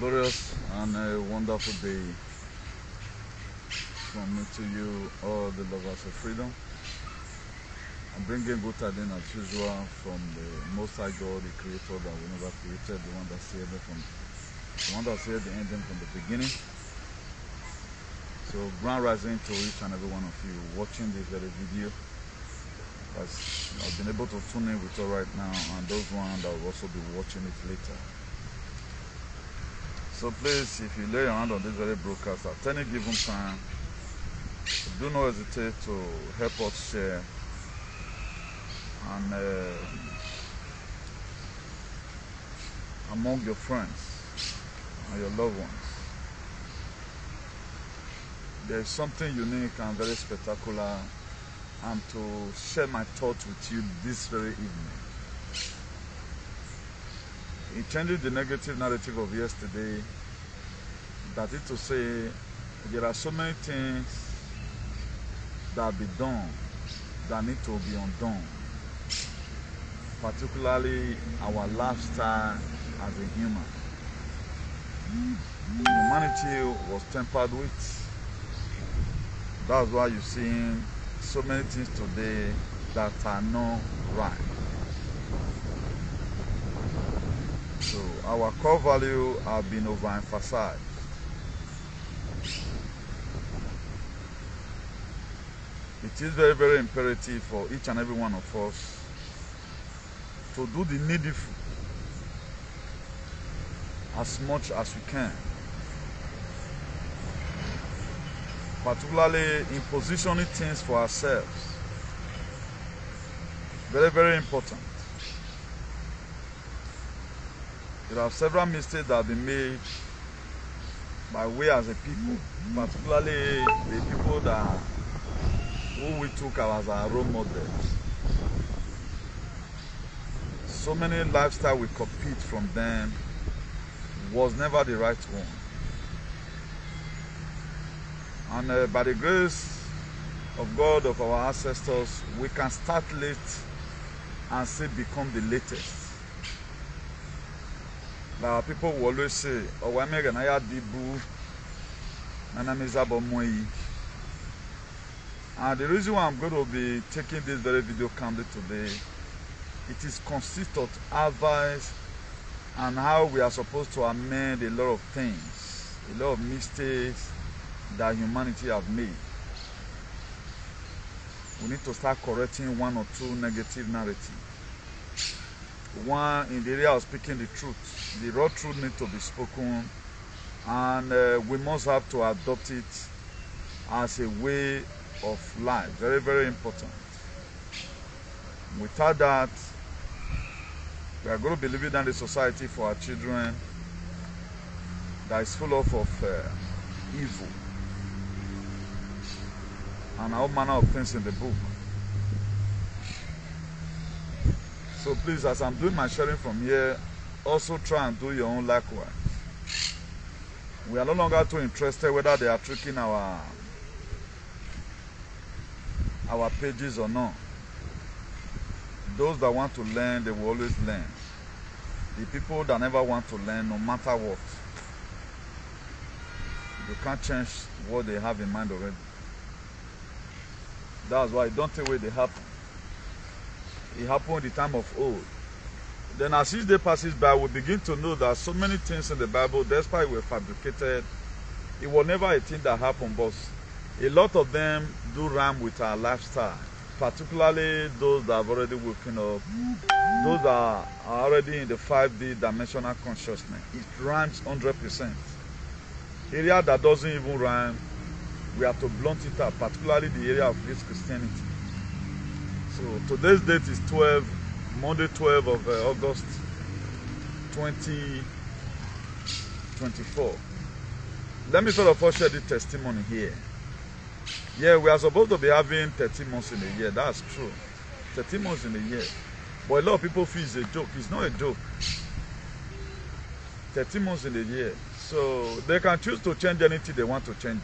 glorious and a wonderful day from me to you, all the lovers of freedom. I'm bringing good tidings as usual from the Most High God, the Creator that we never created, the one that said the ending from the beginning. So, grand rising to each and every one of you watching this very video. As I've been able to tune in with you right now, and those ones that will also be watching it later. So please, if you lay your hand on this very broadcast at any given time, do not hesitate to help us share and among your friends and your loved ones. There is something unique and very spectacular, and to share my thoughts with you this very evening. It changes the negative narrative of yesterday. That is to say, there are so many things that be done that need to be undone, particularly our lifestyle as a human. Humanity was tempered with. That's why you're seeing so many things today that are not right. So our core value have been overemphasized. It is very, very imperative for each and every one of us to do the needful as much as we can, particularly in positioning things for ourselves. Very, very important. There are several mistakes that have been made by we as a people, particularly the people who we took as our role models. So many lifestyles we copied from them was never the right one. And by the grace of God, of our ancestors, we can start late and still become the latest. Like people will always say, "Oh, I'm going to dibu, and the reason why I'm going to be taking this very video calmly today, it is consists of advice and how we are supposed to amend a lot of things, a lot of mistakes that humanity have made. We need to start correcting one or two negative narratives. One, in the area of speaking the truth. The raw truth needs to be spoken, and we must have to adopt it as a way of life. Very, very important. Without that, we are going to be living in a society for our children that is full of evil and all manner of things in the book. So please, as I'm doing my sharing from here, also try and do your own likewise. We are no longer too interested whether they are tricking our pages or not. Those that want to learn, they will always learn. The people that never want to learn, no matter what, you can't change what they have in mind already. That's why don't take away they happen. It happened in the time of old. Then as each day passes by, we begin to know that so many things in the Bible, despite were fabricated, it was never a thing that happened, but a lot of them do rhyme with our lifestyle, particularly those that have already woken up, those that are already in the 5D dimensional consciousness. It rhymes 100%. Area that doesn't even rhyme, we have to blunt it up, particularly the area of this Christianity. So today's date is Monday 12 of August 2024. Let me sort of share the testimony here. Yeah, we are supposed to be having 13 months in a year. That's true. 13 months in a year. But a lot of people feel it's a joke. It's not a joke. 13 months in a year. So they can choose to change anything they want to change.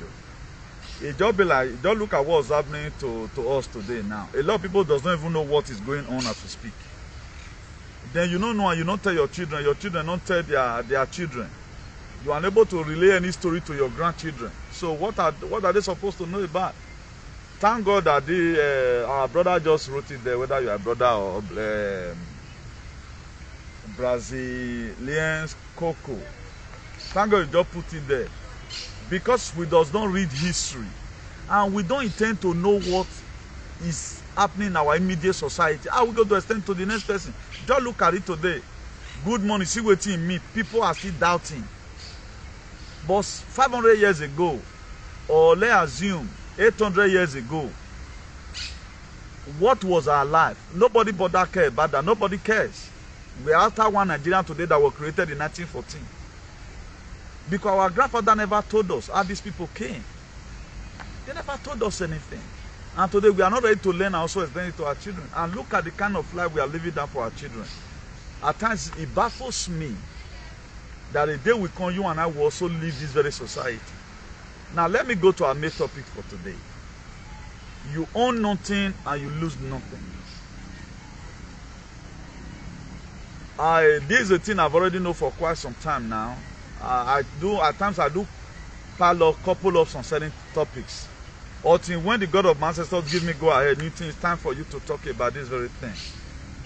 It just be like, don't look at what's happening to us today now. A lot of people does not even know what is going on as we speak. Then you don't know and you don't tell your children don't tell their children. You are unable to relay any story to your grandchildren. So what are they supposed to know about? Thank God that our brother just wrote it there, whether you are a brother or Brazilian Coco. Thank God you just put it there. Because we does not read history. And we don't intend to know what is happening in our immediate society. How we go to extend to the next person? Just look at it today. Good morning, see what in me. People are still doubting. But 500 years ago, or let's assume 800 years ago, what was our life? Nobody bothered care about that. Nobody cares. We are after one Nigerian today that was created in 1914. Because our grandfather never told us how these people came. They never told us anything. And today we are not ready to learn and also explain it to our children. And look at the kind of life we are living down for our children. At times it baffles me that a day will come, you and I will also live this very society. Now let me go to our main topic for today. You own nothing and you lose nothing. This is a thing I've already known for quite some time now. At times I do pile a couple of some certain topics. Until when the God of my ancestors give me go ahead, Newton, it's time for you to talk about this very thing.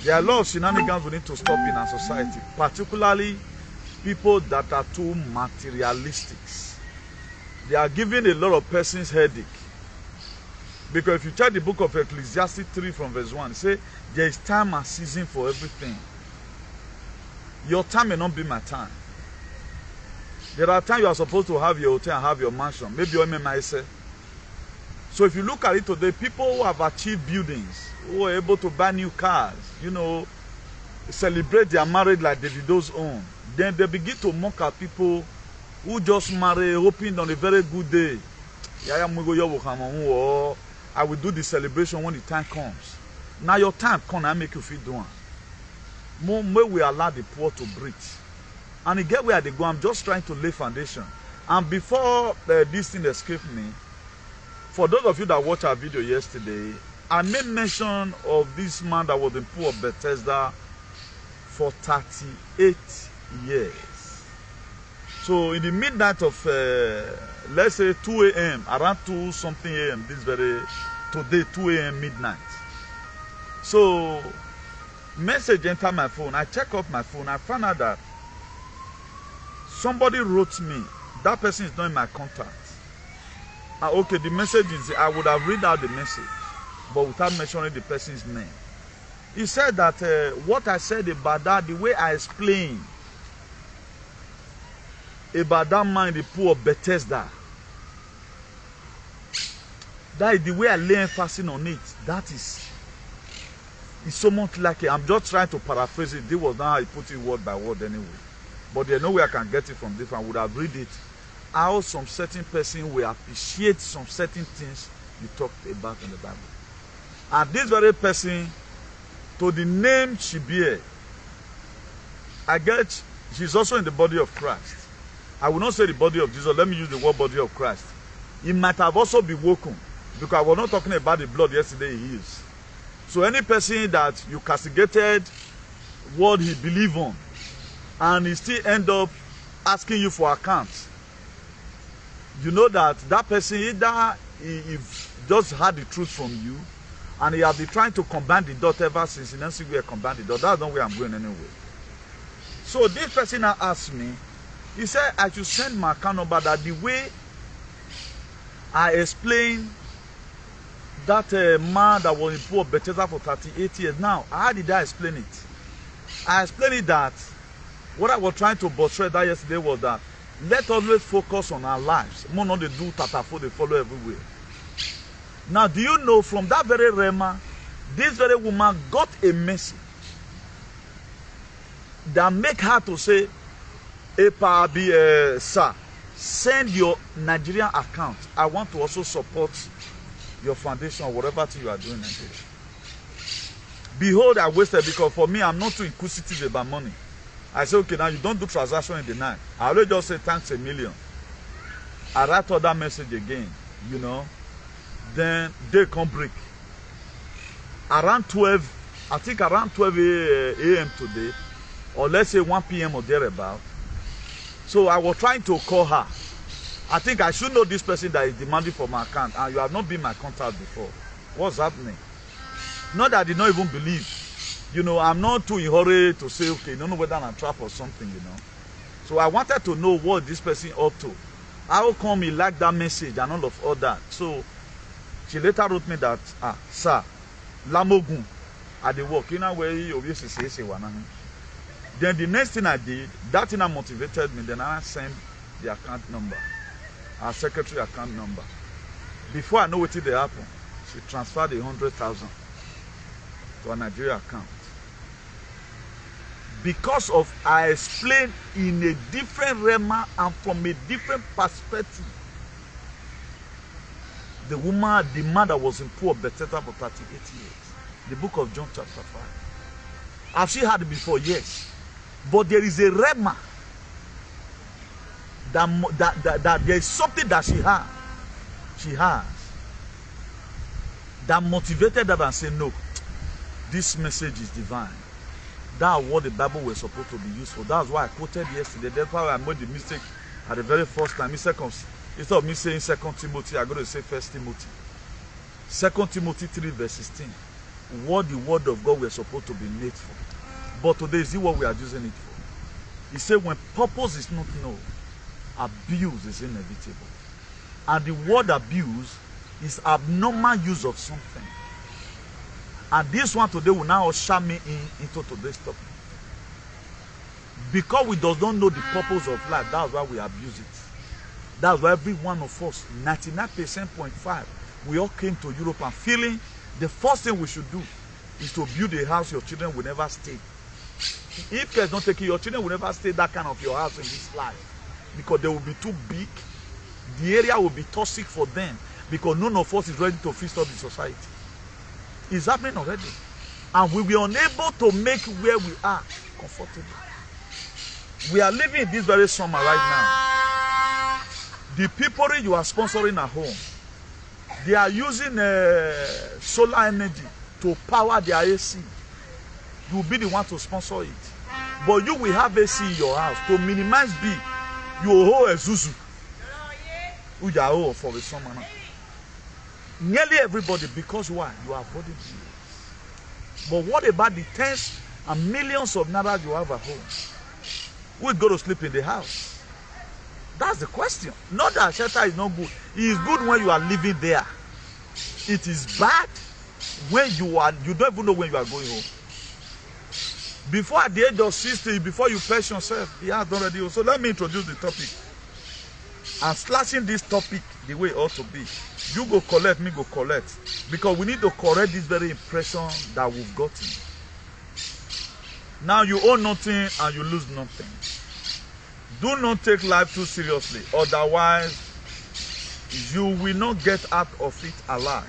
There are a lot of shenanigans we need to stop in our society, particularly people that are too materialistic. They are giving a lot of persons headache. Because if you check the book of Ecclesiastes 3 from verse 1, it says, there is time and season for everything. Your time may not be my time. There are times you are supposed to have your hotel and have your mansion. Maybe your MMI. So if you look at it today, people who have achieved buildings, who are able to buy new cars, you know, celebrate their marriage like Davido's own, then they begin to mock at people who just marry, hoping on a very good day. I will do the celebration when the time comes. Now your time come and make you feel doing. May we allow the poor to breathe. And you get where they go. I'm just trying to lay foundation. And before this thing escaped me, for those of you that watched our video yesterday, I made mention of this man that was in pool of Bethesda for 38 years. So in the midnight of, let's say 2 a.m., around 2 something a.m., today 2 a.m. midnight. So message entered my phone. I check up my phone. I found out that somebody wrote me. That person is not in my contact. Okay, the message is, I would have read out the message, but without mentioning the person's name. He said that what I said about that, the way I explained about that man in the pool of Bethesda, that is the way I lay emphasis on it. That is, it's so much like it. I'm just trying to paraphrase it. This was not how he put it word by word anyway. But there's no way I can get it from different. I would have read it. How some certain person will appreciate some certain things you talked about in the Bible. And this very person, to the name she bear, I get she's also in the body of Christ. I will not say the body of Jesus. Let me use the word body of Christ. He might have also been woken, because I was not talking about the blood yesterday. He is. So any person that you castigated what he believed on, and he still end up asking you for accounts, you know that that person either he just had the truth from you, and he has been trying to combine the dot ever since. He doesn't see where combine the dot. That's not where I'm going anyway. So this person now asked me, he said I should send my account number, that the way I explained that man that was in poor Bethesda for 38 years. Now, how did I explain it? I explained it that what I was trying to portray that yesterday was that let's always focus on our lives. More not they do tatafo, they follow everywhere. Now, do you know from that very Rema, this very woman got a message that make her to say, sir, send your Nigerian account. I want to also support your foundation or whatever thing you are doing in Nigeria. Behold, I wasted, because for me, I'm not too inquisitive about money. I say, okay, now you don't do transaction in the night. I already just say thanks a million. I write all that message again, you know. Then they come break. Around 12, I think around 12 a.m. today, or let's say 1 p.m. or thereabout, So I was trying to call her. I think I should know this person that is demanding for my account, and you have not been my contact before. What's happening? Not that I did not even believe. You know, I'm not too in a hurry to say, okay, don't know whether I'm trapped or something, you know. So I wanted to know what this person up to. How come he liked that message and all that. So she later wrote me that, sir, Lamogun at the work, you know where you obviously say one. Then the next thing I did, that thing motivated me, then I sent the account number, our secretary account number. Before I know what did happen, she transferred 100,000 to a Nigeria account. Because of I explained in a different realm and from a different perspective. The woman, the man that was in poor Bethesda for 38 years. The book of John chapter 5. Have she heard it before? Yes. But there is a realm that there is something that she has that motivated her and said, no, this message is divine. That's what the Bible was supposed to be used for. That's why I quoted yesterday. That's why I made the mistake at the very first time. Instead of me saying 2 Timothy, I'm going to say 1 Timothy. 2 Timothy 3 verse 16. What the word of God was supposed to be made for. But today, is it what we are using it for? He said when purpose is not known, abuse is inevitable. And the word abuse is abnormal use of something. And this one today will now usher me into today's topic. Because we do not know the purpose of life, that's why we abuse it. That's why every one of us, 99.5%, we all came to Europe and feeling the first thing we should do is to build a house your children will never stay. If kids don't take it, your children will never stay that kind of your house in this life. Because they will be too big. The area will be toxic for them. Because none of us is ready to feast up the society. It's happening already. And we were unable to make where we are comfortable. We are living in this very summer right now. The people you are sponsoring at home, they are using solar energy to power their AC. You will be the one to sponsor it. But you will have AC in your house to minimize bill. You will hold a zuzu. You are hold for the summer now. Nearly everybody, because why? You are avoiding bills. But what about the tens and millions of naira you have at home? Who will go to sleep in the house? That's the question. Not that shelter is not good. It is good when you are living there. It is bad when you don't even know when you are going home. Before at the age of 60, before you press yourself, the house already. So let me introduce the topic. I'm slashing this topic the way it ought to be. You go collect, me go collect. Because we need to correct this very impression that we've gotten. Now you own nothing and you lose nothing. Do not take life too seriously. Otherwise, you will not get out of it alive.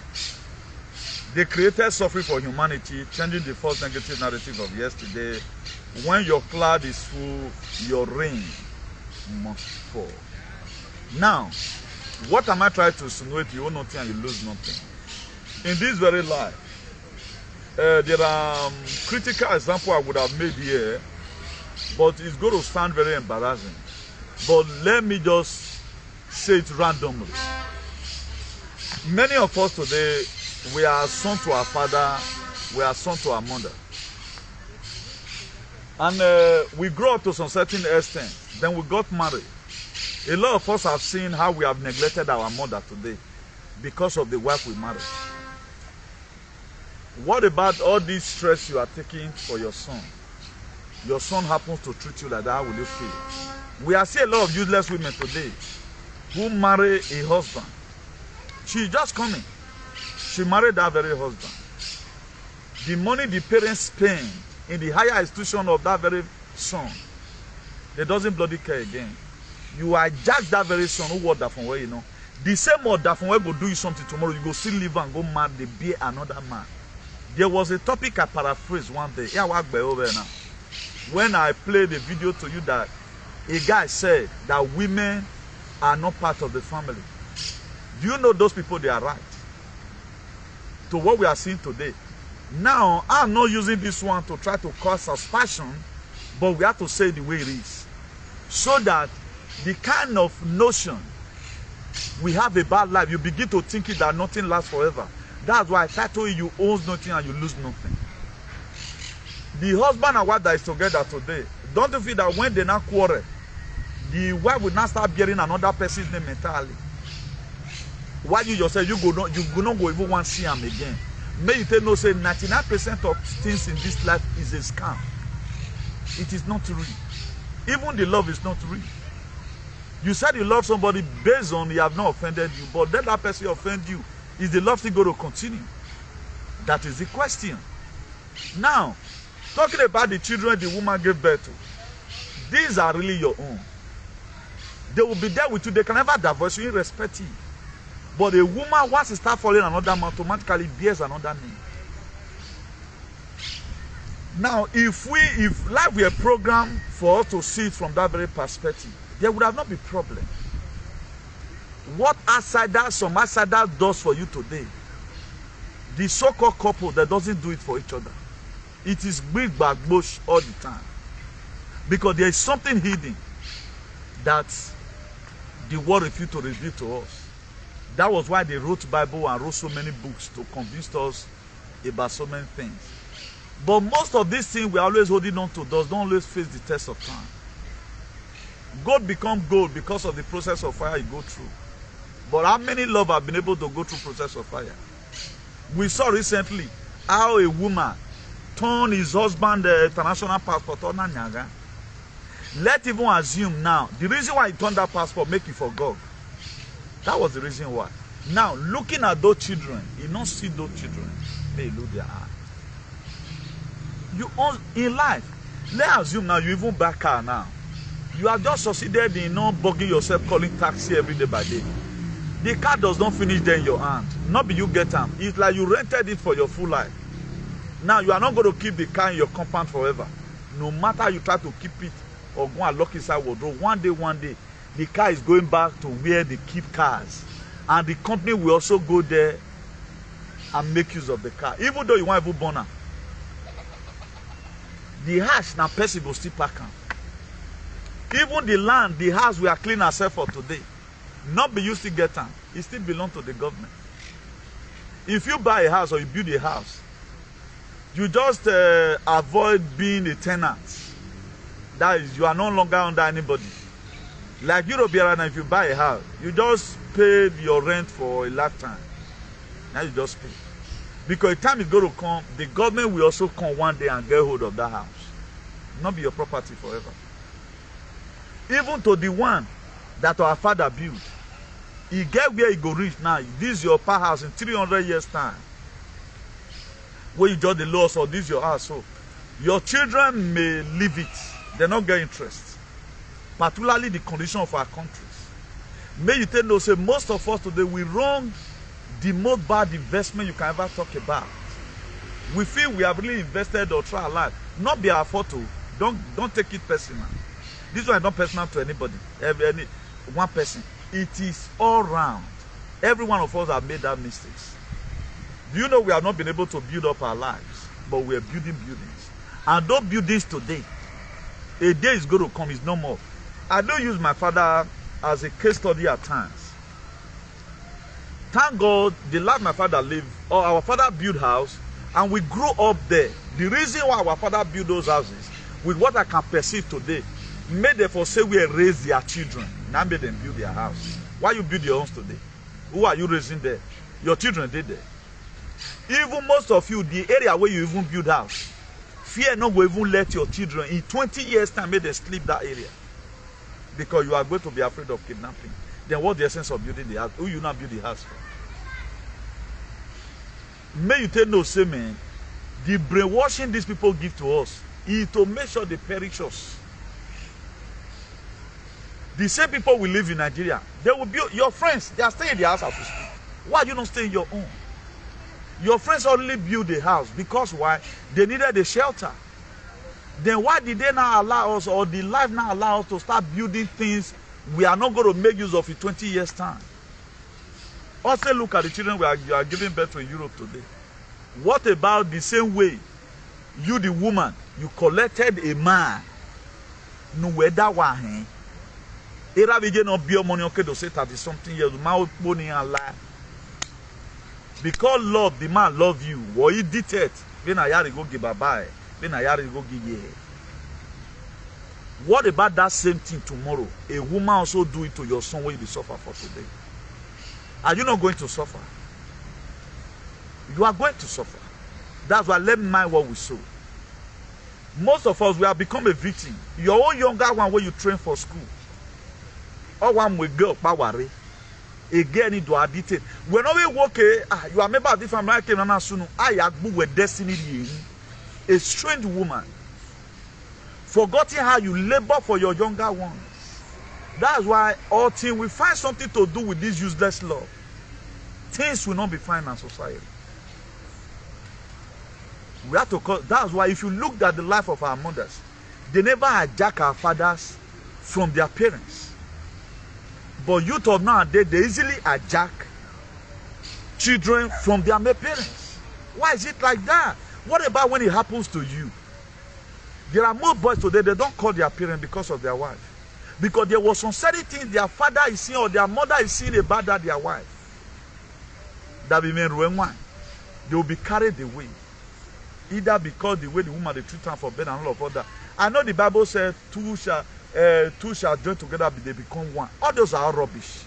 They created suffering for humanity, changing the false negative narrative of yesterday. When your cloud is full, your rain must fall. Now, what am I trying to insinuate? You own nothing and you lose nothing. In this very life, there are critical examples I would have made here, but it's going to sound very embarrassing. But let me just say it randomly. Many of us today, we are son to our father, we are son to our mother. And we grow up to some certain extent. Then we got married. A lot of us have seen how we have neglected our mother today because of the wife we married. What about all this stress you are taking for your son? Your son happens to treat you like that, how will you feel? We are seeing a lot of useless women today who marry a husband. She's just coming. She married that very husband. The money the parents spend in the higher institution of that very son, they doesn't bloody care again. You hijack that very son who was that from where you know. The same or that from where go do you something tomorrow, you go still live and go mad, they be another man. There was a topic I paraphrased one day. Yeah, walk by over now. When I played a video to you that a guy said that women are not part of the family. Do you know those people, they are right? To what we are seeing today. Now, I'm not using this one to try to cause suspicion, but we have to say the way it is. So that the kind of notion we have about life, you begin to think it that nothing lasts forever. That's why I title you own nothing and you lose nothing. The husband and wife that is together today, don't you feel that when they now quarrel, the wife will not start bearing another person's name entirely? Why you yourself, you go not go even want to see him again. May you tell no say 99% of things in this life is a scam. It is not real. Even the love is not real. You said you love somebody based on he have not offended you, but then that person offend you. Is the love still going to continue? That is the question. Now, talking about the children the woman gave birth to, these are really your own. They will be there with you. They can never divorce you irrespective. But a woman, once she starts following another man, automatically bears another name. Now, if life were programmed for us to see it from that very perspective, there would have not been problem. What some outsider does for you today, the so-called couple that doesn't do it for each other, it is big bag bush all the time. Because there is something hidden that the world refused to reveal to us. That was why they wrote Bible and wrote so many books to convince us about so many things. But most of these things we are always holding on to don't always face the test of time. Gold become gold because of the process of fire you go through. But how many love have been able to go through process of fire? We saw recently how a woman turned his husband the international passport on Nyaga. Let's even assume now, the reason why he turned that passport make it for God. That was the reason why. Now, looking at those children, you don't see those children, they lose their heart. You in life, let's assume now you even buy car now. You have just succeeded in not bugging yourself calling taxi every day by day. The car does not finish there in your hand. Not be you get them. It's like you rented it for your full life. Now you are not going to keep the car in your compound forever. No matter you try to keep it or go and lock inside wardrobe, one day, the car is going back to where they keep cars. And the company will also go there and make use of the car. Even though you want to burn her. The house now person will still pack them. Even the land, the house we are cleaning ourselves for today, not be used to get them. It still belongs to the government. If you buy a house or you build a house, you just avoid being a tenant. That is, you are no longer under anybody. Like Europe here now, if you buy a house, you just pay your rent for a lifetime. Now you just pay. Because the time is going to come, the government will also come one day and get hold of that house. Not be your property forever. Even to the one that our father built, he get where he go reach now. This is your pa house in 300 years time. Where you judge the laws or this is your house. So your children may leave it. They not get interest. Particularly the condition of our countries. May you tell us, say most of us today we run the most bad investment you can ever talk about. We feel we have really invested or tried our life. Not be our photo. Don't take it personal. This one is not personal to anybody. Any one person. It is all round. Every one of us have made that mistakes. Do you know we have not been able to build up our lives, but we are building buildings. And those buildings today, a day is going to come, is no more. I do use my father as a case study at times. Thank God, the life my father lived, or our father built house, and we grew up there. The reason why our father built those houses, with what I can perceive today, made them for say we raise their children. Now made them build their house. Why you build your homes today? Who are you raising there? Your children did there. Even most of you, the area where you even build house, fear not will even let your children in 20 years time make them sleep that area. Because you are going to be afraid of kidnapping. Then what's the essence of building the house? Who you not build the house for? May you tell no say, man, the brainwashing these people give to us is to make sure they perish us. The same people we live in Nigeria, they will build your friends, they are staying in the house as we speak. Why you don't stay in your own? Your friends only build a house because why? They needed a shelter. Then why did they not allow us, or the life not allow us to start building things we are not going to make use of in 20 years time? Also look at the children you are giving birth to in Europe today. What about the same way you, the woman, you collected a man, Era begin no be money okay to say 30 something years. Man money and lie. Because love, the man love you. What he did it. Then I yari go give bye. Then I yari go give yeah. What about that same thing tomorrow? A woman also do it to your son when you suffer for today. Are you not going to suffer? You are going to suffer. That's why let me mind what we sow. Most of us, we have become a victim. Your own younger one where you train for school. Or one with girl, power. Again, it was addicted. When we walk, you are member of the family. I have with destiny. A strange woman. Forgetting how you labor for your younger ones. That's why all things we find something to do with this useless love. Things will not be fine in society. We have to call. That's why if you look at the life of our mothers, they never hijack our fathers from their parents. But youth of nowadays, they easily hijack children from their parents. Why is it like that? What about when it happens to you? There are more boys today, they don't call their parents because of their wife. Because there was some certain things their father is seeing or their mother is seeing about that their wife. That will mean one. They will be carried away. Either because the way the woman they treat her for bed and all of other. I know the Bible said two shall join together, they become one. All those are rubbish.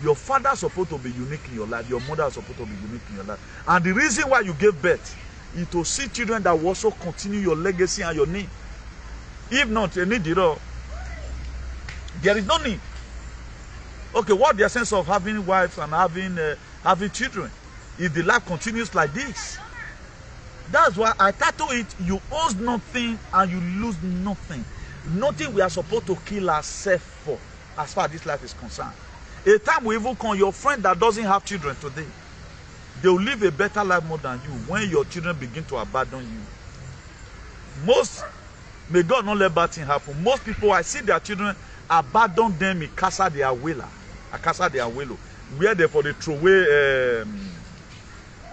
Your father is supposed to be unique in your life. Your mother is supposed to be unique in your life. And the reason why you gave birth is to see children that will also continue your legacy and your name. If not, you need it all. There is no need. Okay, what the essence of having wives and having children if the life continues like this? That's why I title it, you owe nothing and you lose nothing. Nothing we are supposed to kill ourselves for as far as this life is concerned. A time we even call your friend that doesn't have children today. They will live a better life more than you when your children begin to abandon you. May God not let bad things happen. Most people, I see their children abandon them in Casa de Abuela. Casa de Abuelo. Where they for the throw away,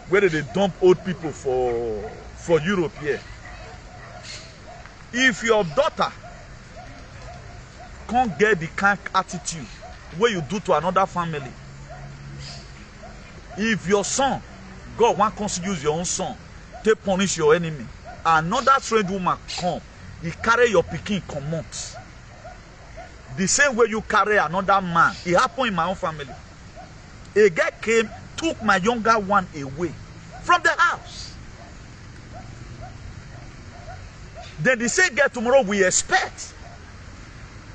where they dump old people for Europe here. If your daughter can't get the kind of attitude where you do to another family, if your son, God wants to use your own son to punish your enemy, another strange woman come, he carry your pikin come out. The same way you carry another man, it happened in my own family. A guy came, took my younger one away from the house. Then the same girl tomorrow we expect.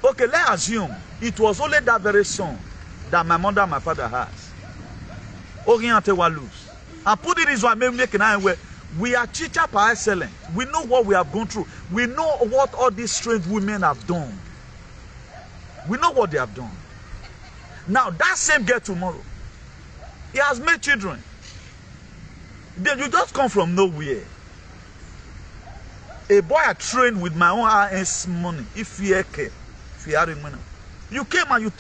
Okay, let's assume it was only that very son that my mother and my father has. Oriente Walus. And put it this one, maybe we are teacher by excellence. We know what we have gone through. We know what all these strange women have done. We know what they have done. Now that same girl tomorrow, he has made children. Then you just come from nowhere. A boy I trained with my own RS money. If you came and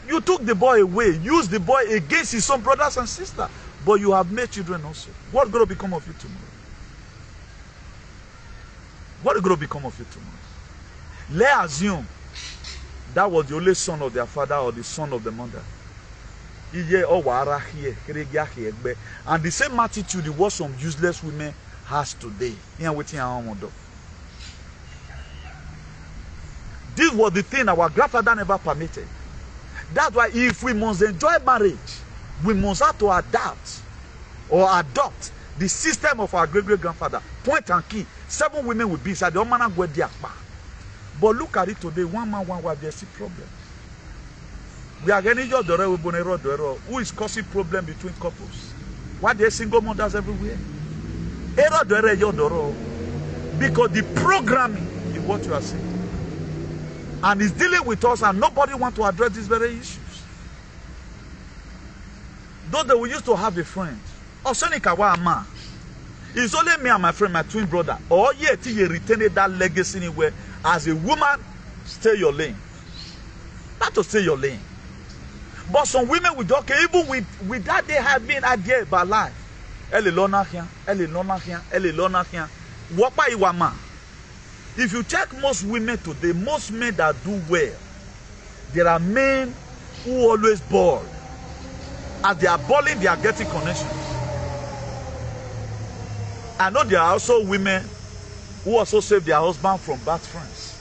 you took the boy away, used the boy against his own brothers and sisters. But you have made children also. What's going to become of you tomorrow? What is going to become of you tomorrow? Let's assume that was the only son of their father or the son of the mother. And the same attitude what some useless women has today. This was the thing our grandfather never permitted. That's why if we must enjoy marriage, we must have to adapt or adopt the system of our great-great-grandfather. Point and key. 7 women will be inside the man go there. But look at it today, one man, one wife, there's still problems. We are getting your who is causing problem between couples. Why there are single mothers everywhere? Because the programming is what you are saying. And it's dealing with us and nobody wants to address these very issues. Though that we used to have a friend. It's only me and my friend, my twin brother. Or yet you retain that legacy anywhere. As a woman, stay your lane. Not to stay your lane. But some women will okay, even with that they have been idea about life. If you check most women today, most men that do well, There are men who always ball. As they are balling, they are getting connections. I know there are also women who also save their husband from bad friends.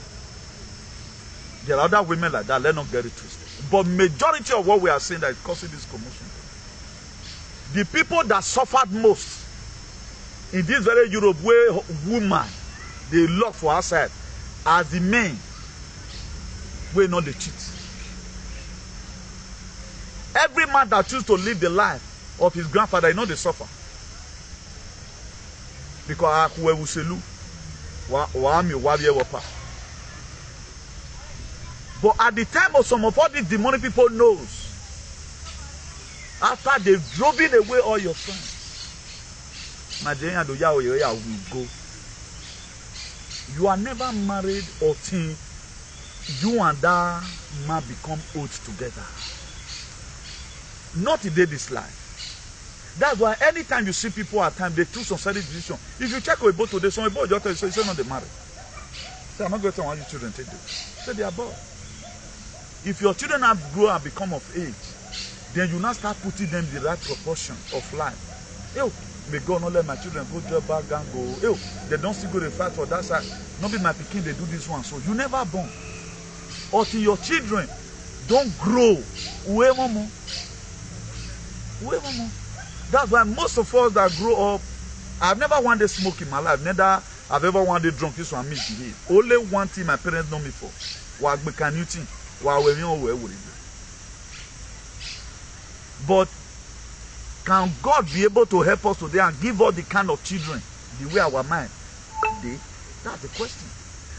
There are other women like that. Let's not get it twisted. But majority of what we are seeing that is causing this commotion, the people that suffered most in this very Europe, where women they look for outside, are the men where not the cheat. Every man that chooses to live the life of his grandfather, you know they suffer. Because but at the time of some of all these demonic people knows, after they've driven away all your friends, Nigeria do ya will go. You are never married or teen. You and that man become old together. Not today this life. That's why anytime you see people at times, they choose some certain decision. If you check with both today, some people just tell you, say, not they married. Say, I'm not going to tell your children take this. Say they are bored. If your children have grown and become of age, then you now start putting them the right proportion of life. Ew, may God not let my children go job back and go. Ew, they don't still go to fight for that side. Not be my pikin, they do this one. So you never born. Until your children don't grow. That's why most of us that grow up, I've never wanted smoke in my life. Neither I've ever wanted drunk. This one misbehave. Only one thing my parents know me for. What we can eat. But can God be able to help us today and give us the kind of children the way our mind today? That's the question.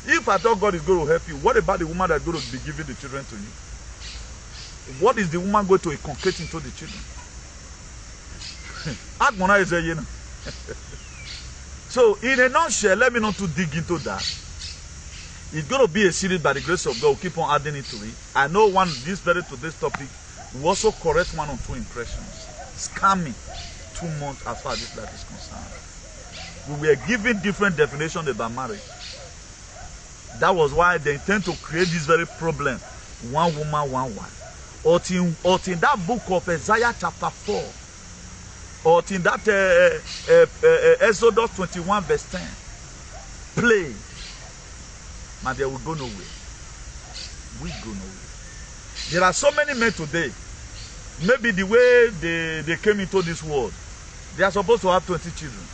If I thought God is going to help you, what about the woman that's going to be giving the children to you? What is the woman going to inculcate into the children? So in a nutshell, let me not to dig into that. It's going to be a series by the grace of God. We'll keep on adding it to it. I know this today's topic will also correct one or two impressions. Scamming 2 months as far as this life is concerned. We were given different definitions about marriage. That was why they intend to create this very problem. One woman, one wife. Or in that book of Isaiah chapter 4. Or in that Exodus 21 verse 10. Play. Man, they will go nowhere. We go nowhere. There are so many men today. Maybe the way they came into this world, they are supposed to have 20 children.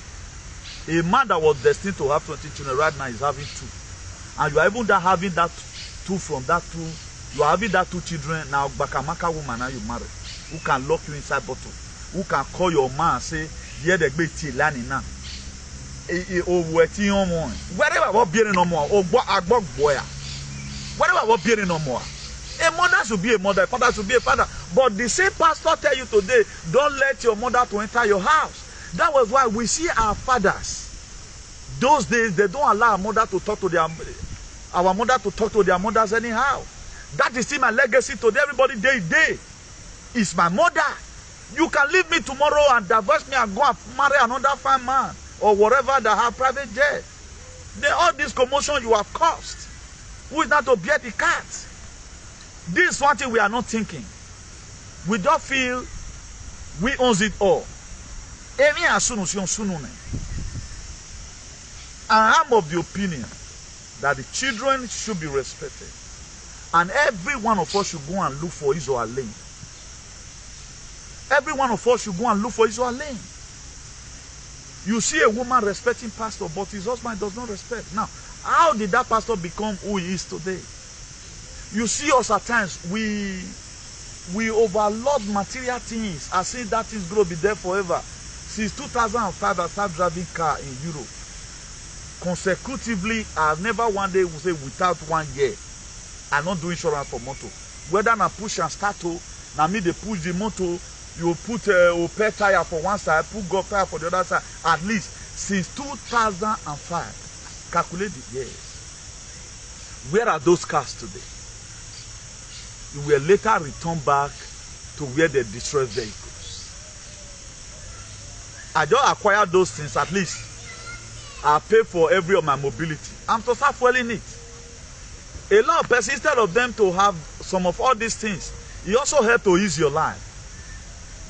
A man that was destined to have 20 children right now is having 2. And you are even having that 2 from that 2. You are having that 2 children. Now, Bakamaka woman, now you marry. Who can lock you inside bottle? Who can call your man and say, yeah, the great tea learning now. Whatever about being no more, or what boy. Whatever about being no more. A mother should be a mother, a father should be a father. But the same pastor tell you today, don't let your mother to enter your house. That was why we see our fathers. Those days they don't allow our mother to talk to their mothers anyhow. That is still my legacy today. Everybody day is my mother. You can leave me tomorrow and divorce me and go and marry another fine man or whatever that have private jet. All this commotion you have caused. Who is not to bear the cat? This is one thing we are not thinking. We don't feel we own it all. And I'm of the opinion that the children should be respected. And every one of us should go and look for his or her lane. Every one of us should go and look for his or her lane. You see a woman respecting pastor, but his husband does not respect. Now, how did that pastor become who he is today? You see us at times, we overload material things as if that is going to be there forever. Since 2005, I started driving car in Europe. Consecutively, I've never one day will say without 1 year. I not do insurance for motor. Whether I push and start to, now me they push the motor, you put a pair tire for one side, put golf tire for the other side. At least since 2005, calculate the years. Where are those cars today? You will later return back to where they destroy vehicles. I don't acquire those things, at least I pay for every of my mobility. I'm to start fueling it. A lot of persons, instead of them to have some of all these things, it also helped to ease your life.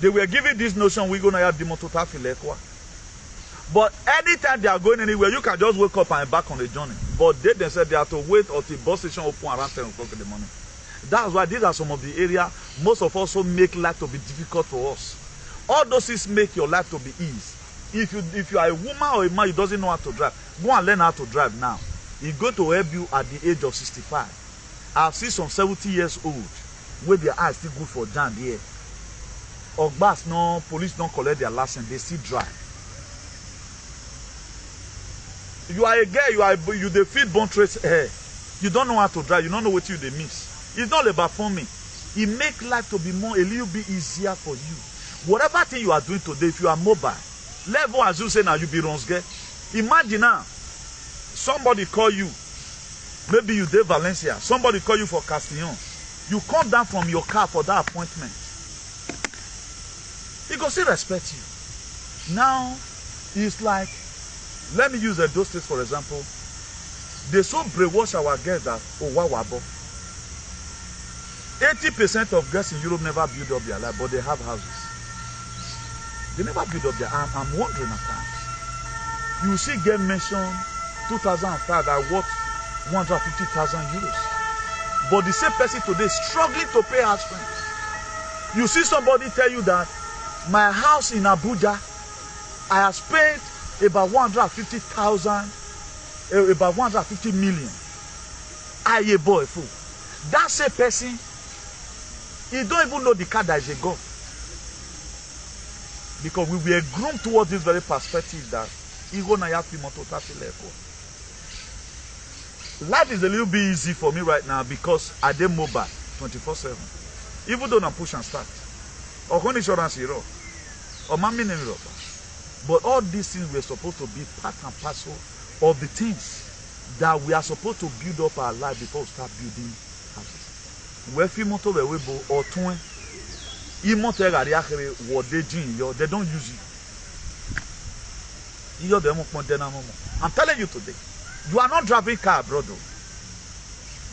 They were giving this notion, we're going to have demon total filekwa. But anytime they are going anywhere, you can just wake up and back on the journey. But they themselves, they have to wait until bus station open around 10 o'clock in the morning. That's why these are some of the areas most of us also make life to be difficult for us. All those things make your life to be easy. If you are a woman or a man who doesn't know how to drive, go and learn how to drive now. It's going to help you at the age of 65. I've seen some 70 years old where their eyes still good for jam here. Or bus, no, police don't collect their license, they still drive. You are a girl, you the feed bone trace hair. You don't know how to drive, you don't know what you they miss. It's not about farming. It makes life to be more a little bit easier for you. Whatever thing you are doing today, if you are mobile, level as you say now, you be Ronsge. Imagine now, somebody call you, maybe you did Valencia, somebody call you for Castillon. You come down from your car for that appointment. He go still respect you. Now, it's like, let me use those states for example. They so brainwash our girls that, oh, wow, 80% of girls in Europe never build up their life, but they have houses. They never build up their life. I'm wondering at times. You see girl mentioned 2005 I worth 150,000 euros. But the same person today struggling to pay house rent. You see somebody tell you that my house in Abuja, I have spent about 150,000, about 150 million. Aye boy fool. That same person, he don't even know the car that is a golf. Because we were groomed towards this very perspective that life is a little bit easy for me right now because I dey mobile 24/7. Even though I'm push and start. Or when insurance hero. Or my meaning. But all these things were supposed to be part and parcel of the things that we are supposed to build up our life before we start building houses. Where few motor we bo or twin, they don't use you. I'm telling you today, you are not driving car, brother.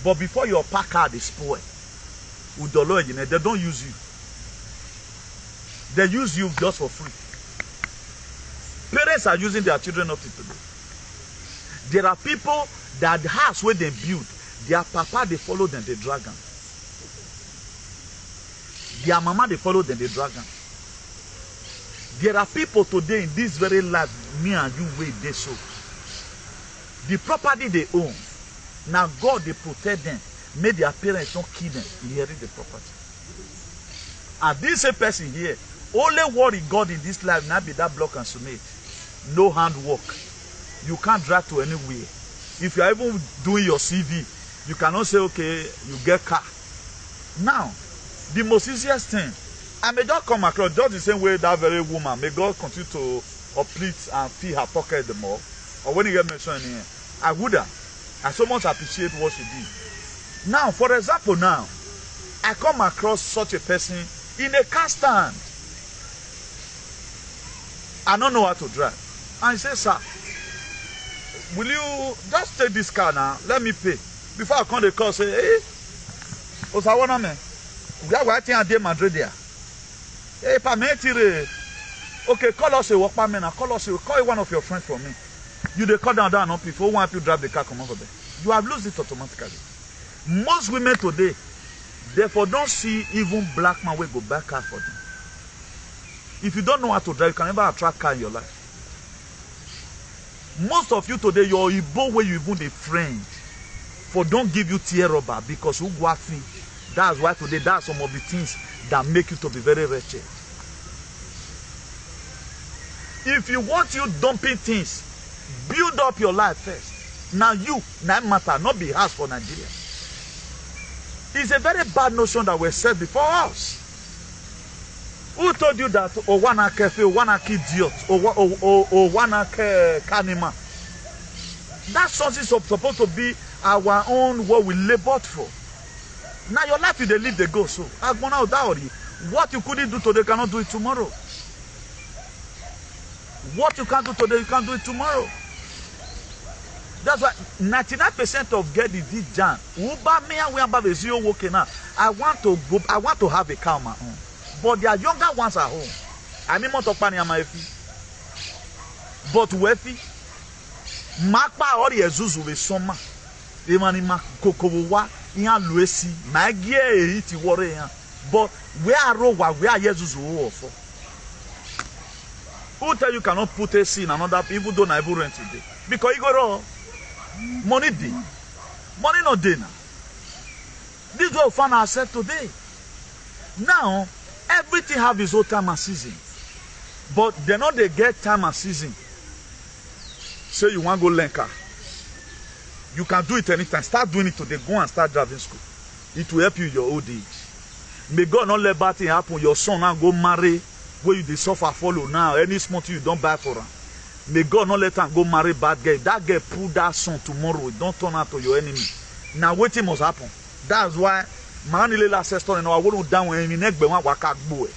But before your park car is spoiled, they don't use you. They use you just for free. Parents are using their children up to today. There are people that the house where they build, their papa they follow them, they drag them. Their mama they follow them, they drag them. There are people today in this very life, me and you wait they so. The property they own, now God they protect them, make their parents don't kill them, inherit the property. And this same person here, only worry God in this life now be that block and submit. No handwork. You can't drive to anywhere. If you are even doing your CV, you cannot say, okay, you get car. Now, the most easiest thing, I may just come across just the same way that very woman, may God continue to uplift and fill her pocket the more. Or when you get mentioned in here, I would have. I so much appreciate what she did. Now, for example, now, I come across such a person in a car stand. I don't know how to drive. And he says, sir, will you just take this car now? Let me pay. Before I come the car, say, hey, Osawana man, we are waiting at Madrid there. Hey, Pametire. Okay, call us a workman man. Call one of your friends for me. You they call down up before one people drive the car come over there. You have lost it automatically. Most women today, therefore don't see even black man will go back car for them. If you don't know how to drive, you can never attract car in your life. Most of you today, your Igbo where you even a friend, for don't give you tear rubber because who go free. That's why today, that's some of the things that make you to be very wretched. If you want you dumping things, build up your life first. Now you, now matter, not be asked for Nigeria. It's a very bad notion that was said before us. Who told you that Owana Kefe, Owana Kidiot, Owana Kanima? That's something supposed to be our own what we labored for. Now your life is the live the go so. What you couldn't do today, cannot do it tomorrow. What you can't do today, you can't do it tomorrow. That's why 99% of get the jam. Uba me and we are zero working now. I want to have a cow on my own. But their younger ones are home. I mean, but wefi makpa ori ezuzu we soma e mani makokowa yan luesi magie eyi ti wore yan but where arowa where yezuzu wo for who tell you cannot put a sin another even though na even rent today because you go raw money dey money no dey now this way we find ourselves today now everything have its own time and season but they no dey get time and season. Say you want to go learn car. You can do it anytime. Start doing it today. Go and start driving school. It will help you in your old age. May God not let bad thing happen. Your son now go marry where you dey suffer follow now. Any small thing you don't buy for him. May God not let him go marry bad girl. That girl pull that son tomorrow. It don't turn out to your enemy. Now waiting must happen. That's why man last sister and I won't down when me neck be one waka boy.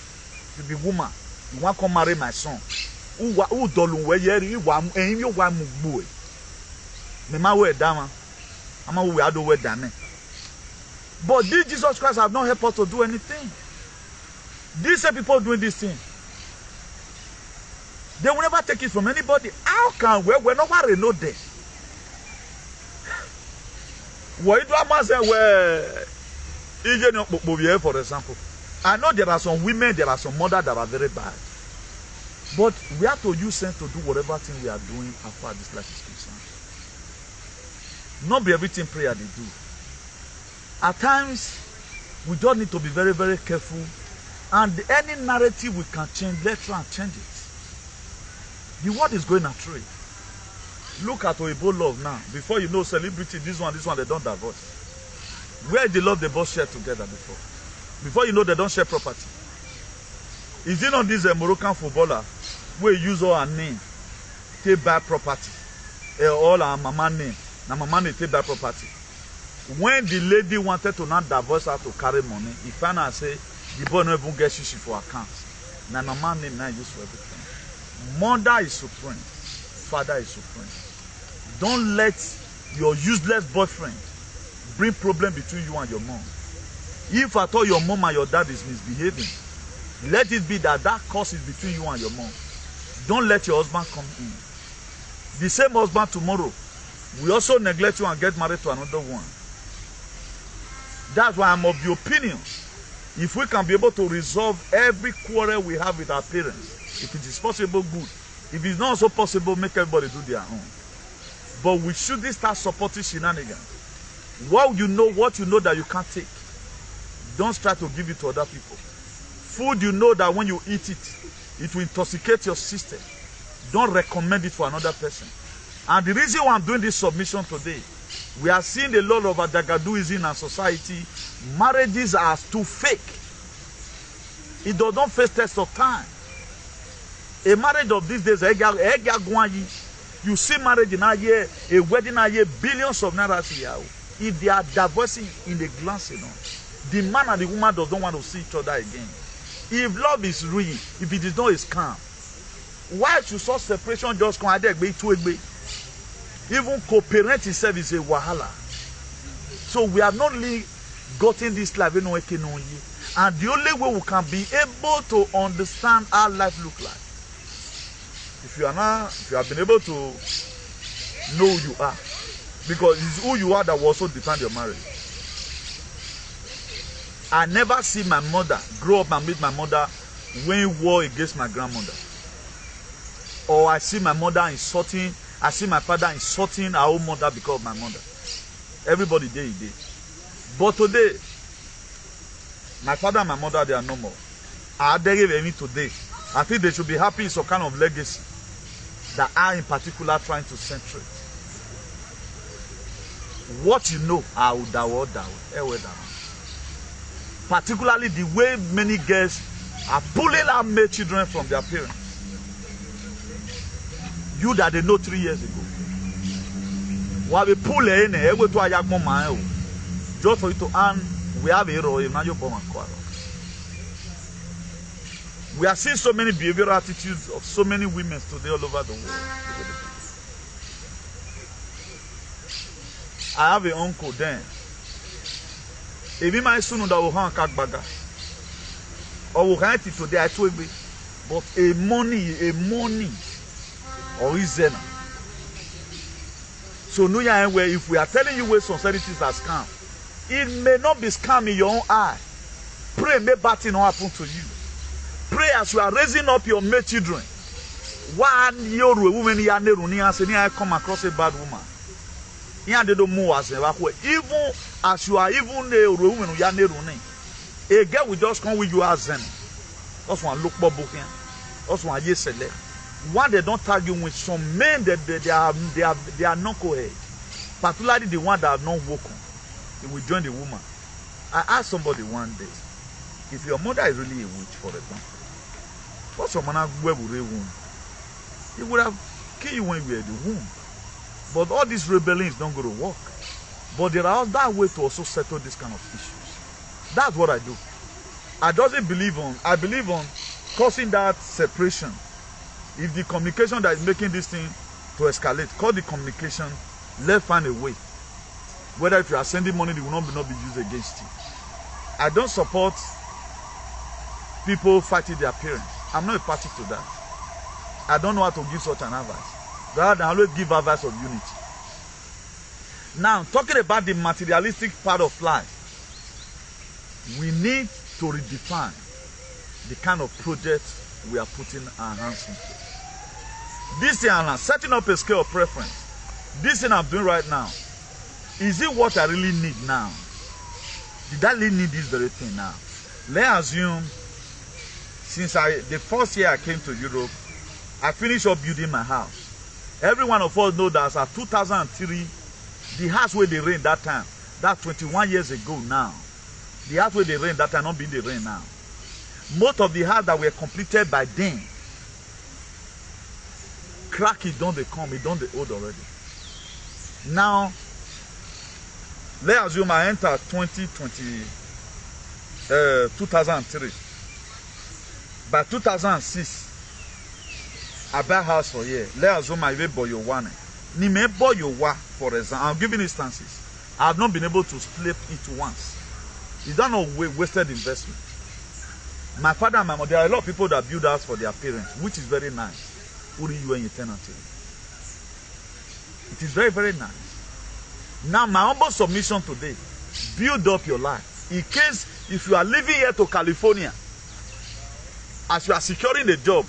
You be woman. You want to come marry my son. Who dolun we yeri you wa en yo wa mugbo e me ma we dama ama we ado we dane but this Jesus Christ have not helped us to do anything. These same people doing this thing, they will never take it from anybody. How can we nobody know there what do I say where for example, I know there are some women, there are some mothers that are very bad. But we have to use sense to do whatever thing we are doing as far as this life is concerned. Not be everything prayer they do. At times, we just need to be very, very careful. And any narrative we can change, let's try and change it. The world is going astray. Look at Oibo love now. Before you know celebrity, this one, they don't divorce. Where they love, they both share together before. Before you know, they don't share property. Is it not this Moroccan footballer where use all her name to buy property? All her mama name. Now mama name to buy property. When the lady wanted to not divorce her to carry money, he found her say the boy not even get shishi for accounts. Now mama name now use for everything. Mother is supreme. Father is supreme. Don't let your useless boyfriend bring problem between you and your mom. If at all your mom and your dad is misbehaving, let it be that cause is between you and your mom. Don't let your husband come in. The same husband tomorrow will also neglect you and get married to another one. That's why I'm of the opinion, if we can be able to resolve every quarrel we have with our parents, if it is possible, good. If it's not so possible, make everybody do their own. But we shouldn't start supporting shenanigans. What you know that you can't take, don't try to give it to other people. Food you know that when you eat it, it will intoxicate your system. Don't recommend it for another person. And the reason why I'm doing this submission today, we are seeing a lot of adagaduism in our society. Marriages are too fake. It does not face test of time. A marriage of these days, you see marriage in a year, a wedding a year, billions of naira. If they are divorcing in a glance, the man and the woman don't want to see each other again. If love is real, if it is not a scam, why should such separation just come? Even co-parent itself is a wahala. So we have not really gotten this life, and the only way we can be able to understand how life looks like, if you have been able to know who you are, because it's who you are that will also define your marriage. I never see my mother grow up and meet my mother win war against my grandmother. Or I see my mother insulting, I see my father insulting our own mother because of my mother. Everybody day. But today, my father and my mother, they are no more. I dare me today. I think they should be happy in some kind of legacy that I in particular trying to centrate. What you know, I would doubt. Particularly the way many girls are pulling out male children from their parents. You that they know 3 years ago. While we pull in, just for you to earn, we have a hero. We are seeing so many behavioral attitudes of so many women today all over the world. I have an uncle then. Ebi my sunu da wo han kagbaga. Or wo kan ti today I told me. But a money or is there? So no ya where if we are telling you where some certain things are scam, it may not be scam in your own eye. Pray may bad thing not happen to you. Pray as you are raising up your male children. One year woman ya neruni and say I come across a bad woman. Ya they don't move as even as you are even a woman ya neruni. A girl will just come with you as them. That's one look book here. That's one yes select. One they don't tag you with some men that they are not co-ed. Particularly the one that are not woken. They will join the woman. I asked somebody one day, if your mother is really a witch, for example, what's your man where would they womb? He would have killed you when you were in the womb. But all these rebellions don't go to work. But there are other ways to also settle this kind of issues. That's what I do. I believe on causing that separation. If the communication that is making this thing to escalate, call the communication, let's find a way. Whether if you are sending money, it will not be used against you. I don't support people fighting their parents. I'm not a party to that. I don't know how to give such an advice. Rather than always give advice of unity. Now, talking about the materialistic part of life, we need to redefine the kind of project we are putting our hands into. This thing, I'm setting up a scale of preference. This thing I'm doing right now, is it what I really need now? Did I really need this very thing now? Let's assume, since the first year I came to Europe, I finished up building my house. Every one of us knows that as of 2003, the house where they rain that time, that's 21 years ago now. The house where they rain that time, not being the rain now. Most of the houses that were completed by then, crack it don't they come, it don't they old already. Now, let's assume I enter 2003. By 2006, I buy a house for a year. Let's assume I will buy your one. Ni me buy your one, for example. I'm giving instances. I have not been able to split it once. It's not a wasted investment. My father and my mother, there are a lot of people that build houses for their parents, which is very nice. Uri you and your tenant. It is very, very nice. Now, my humble submission today, build up your life. In case, if you are living here to California, as you are securing a job,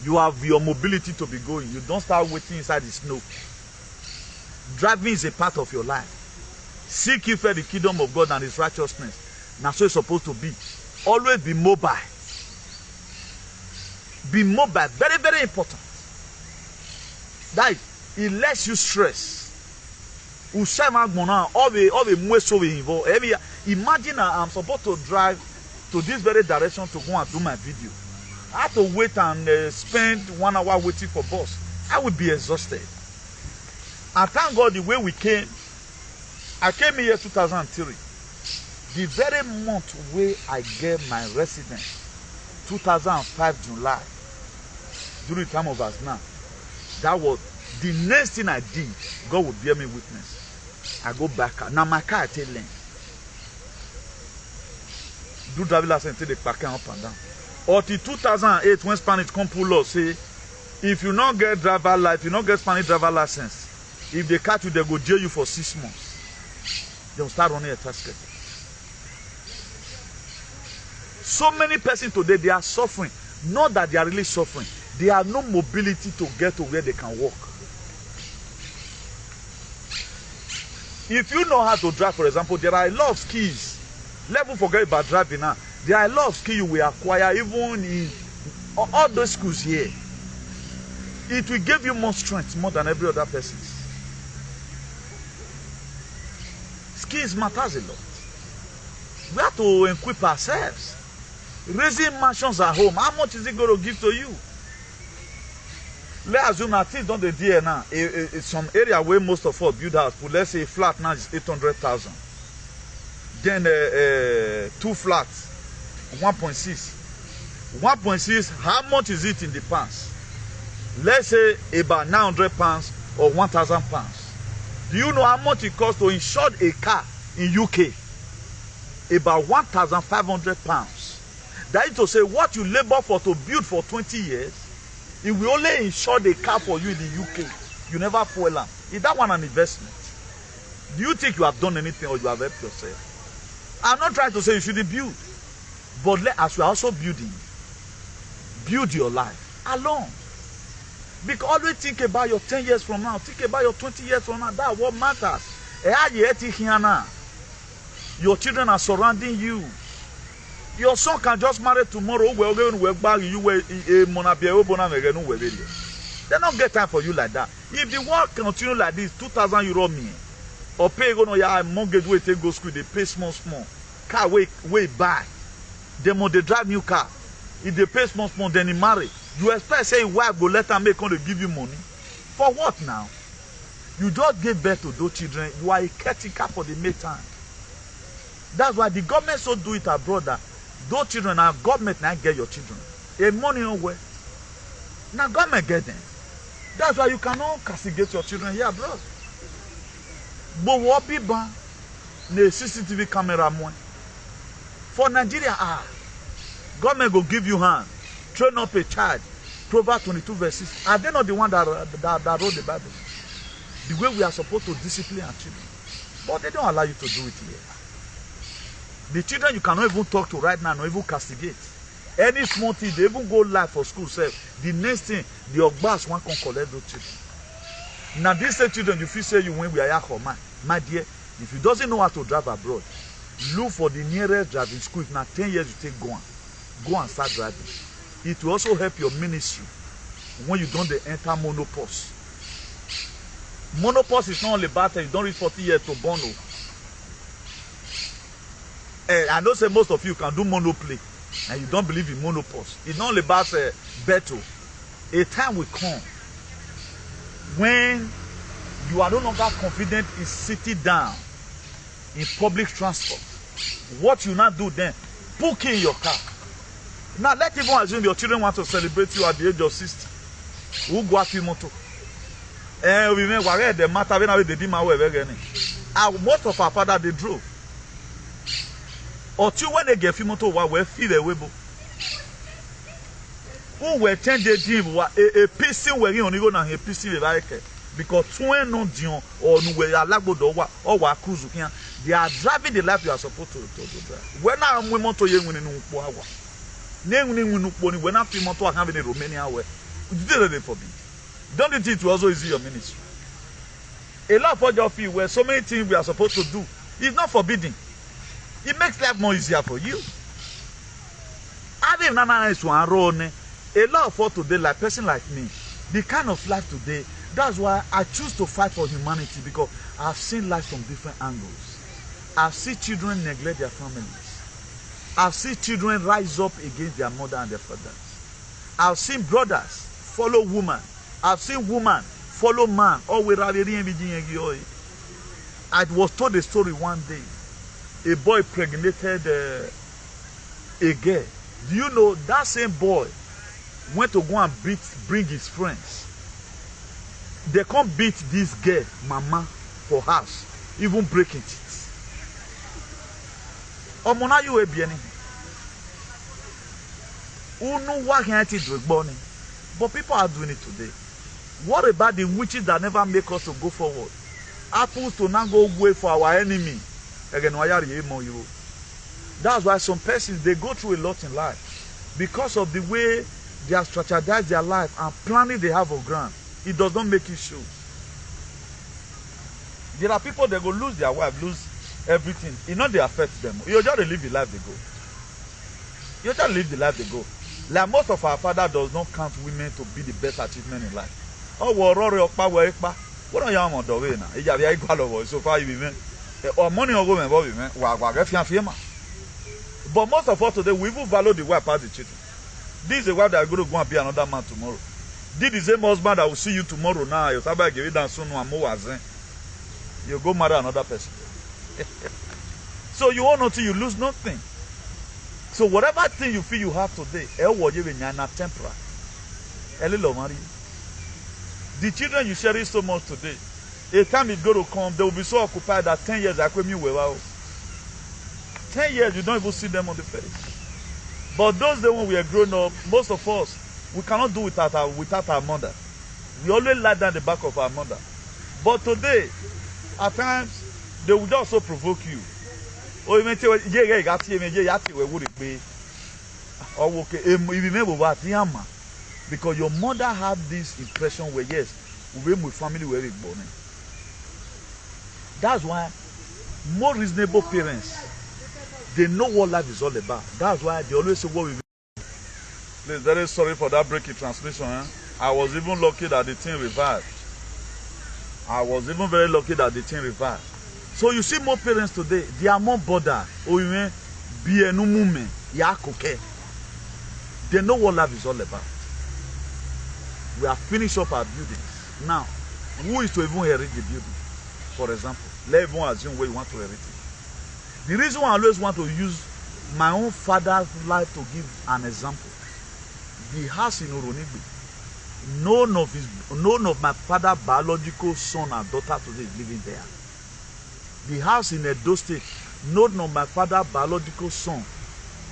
you have your mobility to be going. You don't start waiting inside the snow. Driving is a part of your life. Seek ye first the kingdom of God and his righteousness. Now, so it's supposed to be. Always be mobile. Be mobile. Very, very important. That it lets you stress. Imagine I'm supposed to drive to this very direction to go and do my video. I have to wait and spend 1 hour waiting for bus. I would be exhausted. And thank God the way we came. I came here 2003. The very month where I get my residence, 2005 July, during the time of us now, that was the next thing I did. God would bear me witness. I go back. Now my car I take lane. Do driving license take the parking up and down. Until 2008 when Spanish come pull us, say, if you not get driver license, you not get Spanish driver license, if they catch you, they go jail you for 6 months. They will start running a tasket. So many persons today, they are suffering. Not that they are really suffering. They have no mobility to get to where they can walk. If you know how to drive, for example, there are a lot of skills. Never forget about driving now. There are a lot of skills you will acquire even in all those schools here. It will give you more strength more than every other person. Skills matters a lot. We have to equip ourselves. Raising mansions at home, how much is it going to give to you? Let's assume that things don't the deal now. It's some area where most of us build house. Let's say a flat now is 800,000. Then 2 flats, 1.6. 1.6, how much is it in the pounds? Let's say about 900 pounds or 1,000 pounds. Do you know how much it costs to insure a car in UK? about 1,500 pounds. That is to say, what you labor for to build for 20 years, it will only insure the car for you in the UK. You never fuel them. Is that one an investment? Do you think you have done anything or you have helped yourself? I'm not trying to say you shouldn't build. But as you are also building, build your life alone. Because always think about your 10 years from now. Think about your 20 years from now. That's what matters. Your children are surrounding you. Your son can just marry tomorrow. They don't get time for you like that. If the world continue like this, 2,000 euro me, or pay mortgage way take go school, they pay small. Car way buy. They drive new car. If they pay small, then he marry. You expect say wife go let them make on to give you money. For what now? You just give birth to those children. You are a caretaker for the meantime. That's why the government so do it abroad that those children are government now get your children. A money nowhere. Now government get them. That's why you cannot castigate your children here abroad. But what be ban the CCTV camera more. For Nigeria, government will give you hand, train up a child. Proverbs 22 verses. Are they not the one that wrote the Bible? The way we are supposed to discipline our children. But they don't allow you to do it here. The children you cannot even talk to right now, not even castigate. Any small thing, they even go live for school self. The next thing, the Ogbas one can collect those children. Now these same children, you feel say you when we are here, my dear, if you doesn't know how to drive abroad, look for the nearest driving school. If now 10 years you take go and start driving. It will also help your ministry when you don't enter monopause. Monopause is not only bad, you don't reach 40 years to born. I know say most of you can do monoplay and you don't believe in monopause. It's not only about battle. A time will come when you are no longer confident in sitting down in public transport. What you not do then? Book in your car. Now let's even assume your children want to celebrate you at the age of 60. Who go at moto? And we may worry the matter when they did my way again. Most of our father they drove. Or two when they get moto we feel a webo. Who were 10 days a pissing where you only go now a pissing like because 20 non dion or no way alagodo or wa cruise here. They are driving the life you are supposed to drive. When I'm women to you when when I feel motor having in Romania where you did it for me. Don't you think it will also easy your ministry? A lot of your feel where so many things we are supposed to do is not forbidden. It makes life more easier for you. Having a lot for today, like person like me, the kind of life today, that's why I choose to fight for humanity because I've seen life from different angles. I've seen children neglect their families. I've seen children rise up against their mother and their fathers. I've seen brothers follow women. I've seen women follow man. I was told a story one day. A boy impregnated a girl. Do you know that same boy went to go and bring his friends? They can't beat this girl, mama, for house, even breaking it. But people are doing it today. What about the witches that never make us to go forward? Apples to now go wait for our enemy. That's why some persons, they go through a lot in life. Because of the way they have strategized their life and planning they have on ground, it does not make it show. There are people that go lose their wife, lose everything. It not they affect them. You just live the life they go. You just live the life they go. Like most of our father does not count women to be the best achievement in life. Oh, what are you on the way now? So far you mean or money or women, but most of us today we even value the wife as the children. This is the wife that is going to go and be another man tomorrow. This is the same husband that will see you tomorrow now. You go marry another person. So you own nothing, you lose nothing. So whatever thing you feel you have today, temporary. The children you cherish so much today, a time is going to come, they will be so occupied that 10 years I come you well. 10 years, you don't even see them on the face. But those days when we are grown up, most of us, we cannot do without our mother. We always lie down the back of our mother. But today, at times, they would also provoke you. Oh, you may tell because your mother had this impression where, yes, we my family were born. That's why more reasonable parents, they know what life is all about. That's why they always say what we. Please, very sorry for that breaking translation. I was even lucky that the thing revived. I was even very lucky that the thing revived. So you see more parents today, they are more bothered. They know what life is all about. We have finished up our buildings. Now, who is to even inherit the building? For example, let everyone assume where you want to inherit it. The reason why I always want to use my own father's life to give an example. The house in Oronigbe, none of my father's biological son and daughter today is living there. The house in Edo State, none of my father's biological son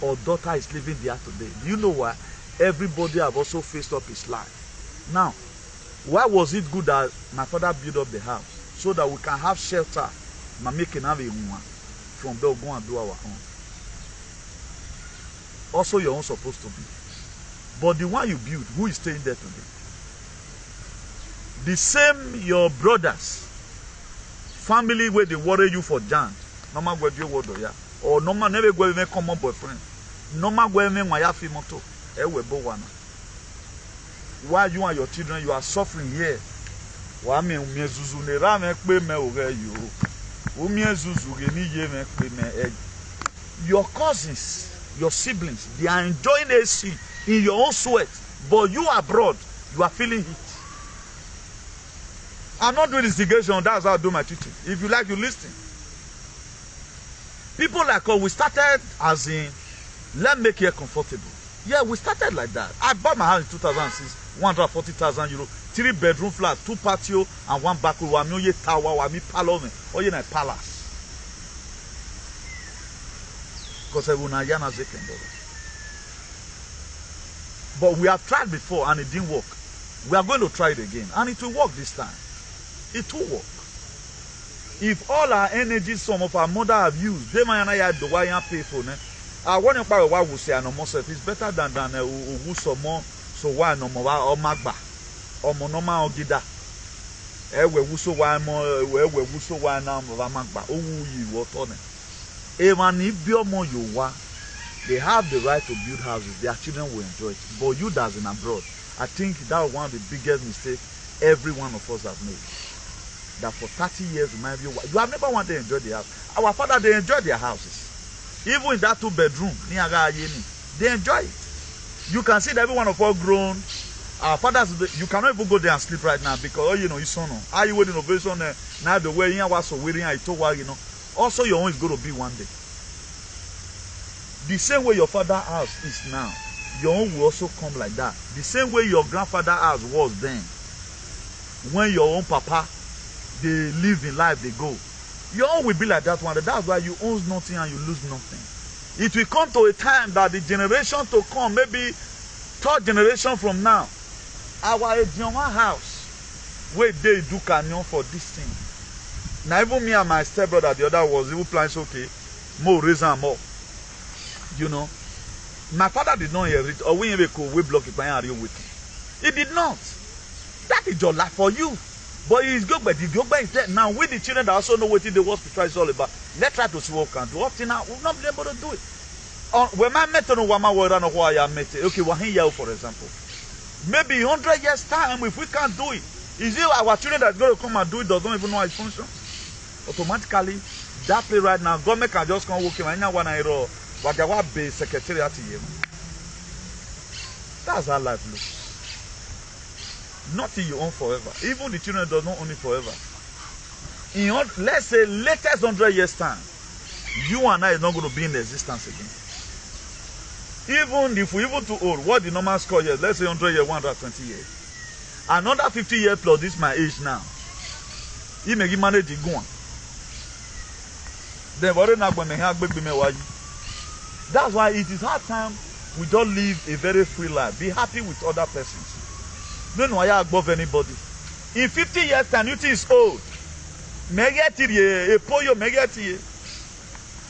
or daughter is living there today. Do you know why? Everybody have also faced up his life. Now, why was it good that my father built up the house? So that we can have shelter. From there, we'll go and do our own. Also, your own supposed to be. But the one you build, who is staying there today? The same your brothers, family where they worry you for jam. Normal go do what ya. Or normal never go even common boyfriend. Normal go even waya fi moto. Why you and your children you are suffering here? Wa me zuzu ne ra me pe me ore you. O me zuzu ge ni ye me pe me. Your cousins, your siblings, they are enjoying AC in your own sweat, but you abroad, you are feeling it. I'm not doing instigation, that's how I do my teaching. If you like, you listen. People like us, we started as in, let's make it comfortable. Yeah, we started like that. I bought my house in 2006, 140,000 euro, 3-bedroom flat, 2 patio, and 1 back room. I'm not tower, I'm palace, or you know, palace. Because I will not yana second. But we have tried before and it didn't work. We are going to try it again, and it will work this time. It will work. If all our energy, some of our mother have used, they might not the way you pay for it. I want to buy what we say no more. It's better than who some more. So why no more or magba or monoma or gida? We so why more? We so why now magba? Oh, you what on it? Even if you more you want, they have the right to build houses. Their children will enjoy it. But you that's in abroad, I think that was one of the biggest mistakes every one of us have made. That for 30 years you have never wanted to enjoy the house. Our father, they enjoy their houses. Even in that 2-bedroom, they enjoy it. You can see that every one of us grown. Our fathers, you cannot even go there and sleep right now because, oh, you know, you son. Are you waiting innovation now the way you was so wearing I told you know. Also, your own is going to be one day. The same way your father's house is now, your own will also come like that. The same way your grandfather's house was then. When your own papa, they live in life, they go. Your own will be like that one. That's why you own nothing and you lose nothing. It will come to a time that the generation to come, maybe 3rd generation from now, our Edioma house, where they do canyon for this thing. Now even me and my stepbrother, the other was even planning, okay, more reason more. You know, my father did not inherit, or we block it by with. He did not. That is your life for you. But it's good, but the Yoga is there. Now, with the children that also know what the hospital is all about, let's try to see what we can do. Up till now, we've not been able to do it. When I met on Wama, why I met it. Okay, Wahin, for example. Maybe 100 years' time, if we can't do it, is it our children that's going to come and do it, doesn't even know how it functions? Automatically, that play right now, government can just come working. Secretariat. That's how life looks. Nothing you own forever. Even the children does not own it forever. In, let's say, latest 100 years' time, you and I are not going to be in existence again. Even if we even too old, what the normal score years, let's say 100 years, 120 years. Another 50 years plus, this is my age now. You may manage it go on. Then what are you not going to have? That's why it is hard time we don't live a very free life. Be happy with other persons. Don't know above anybody. In 50 years time, you think it's old.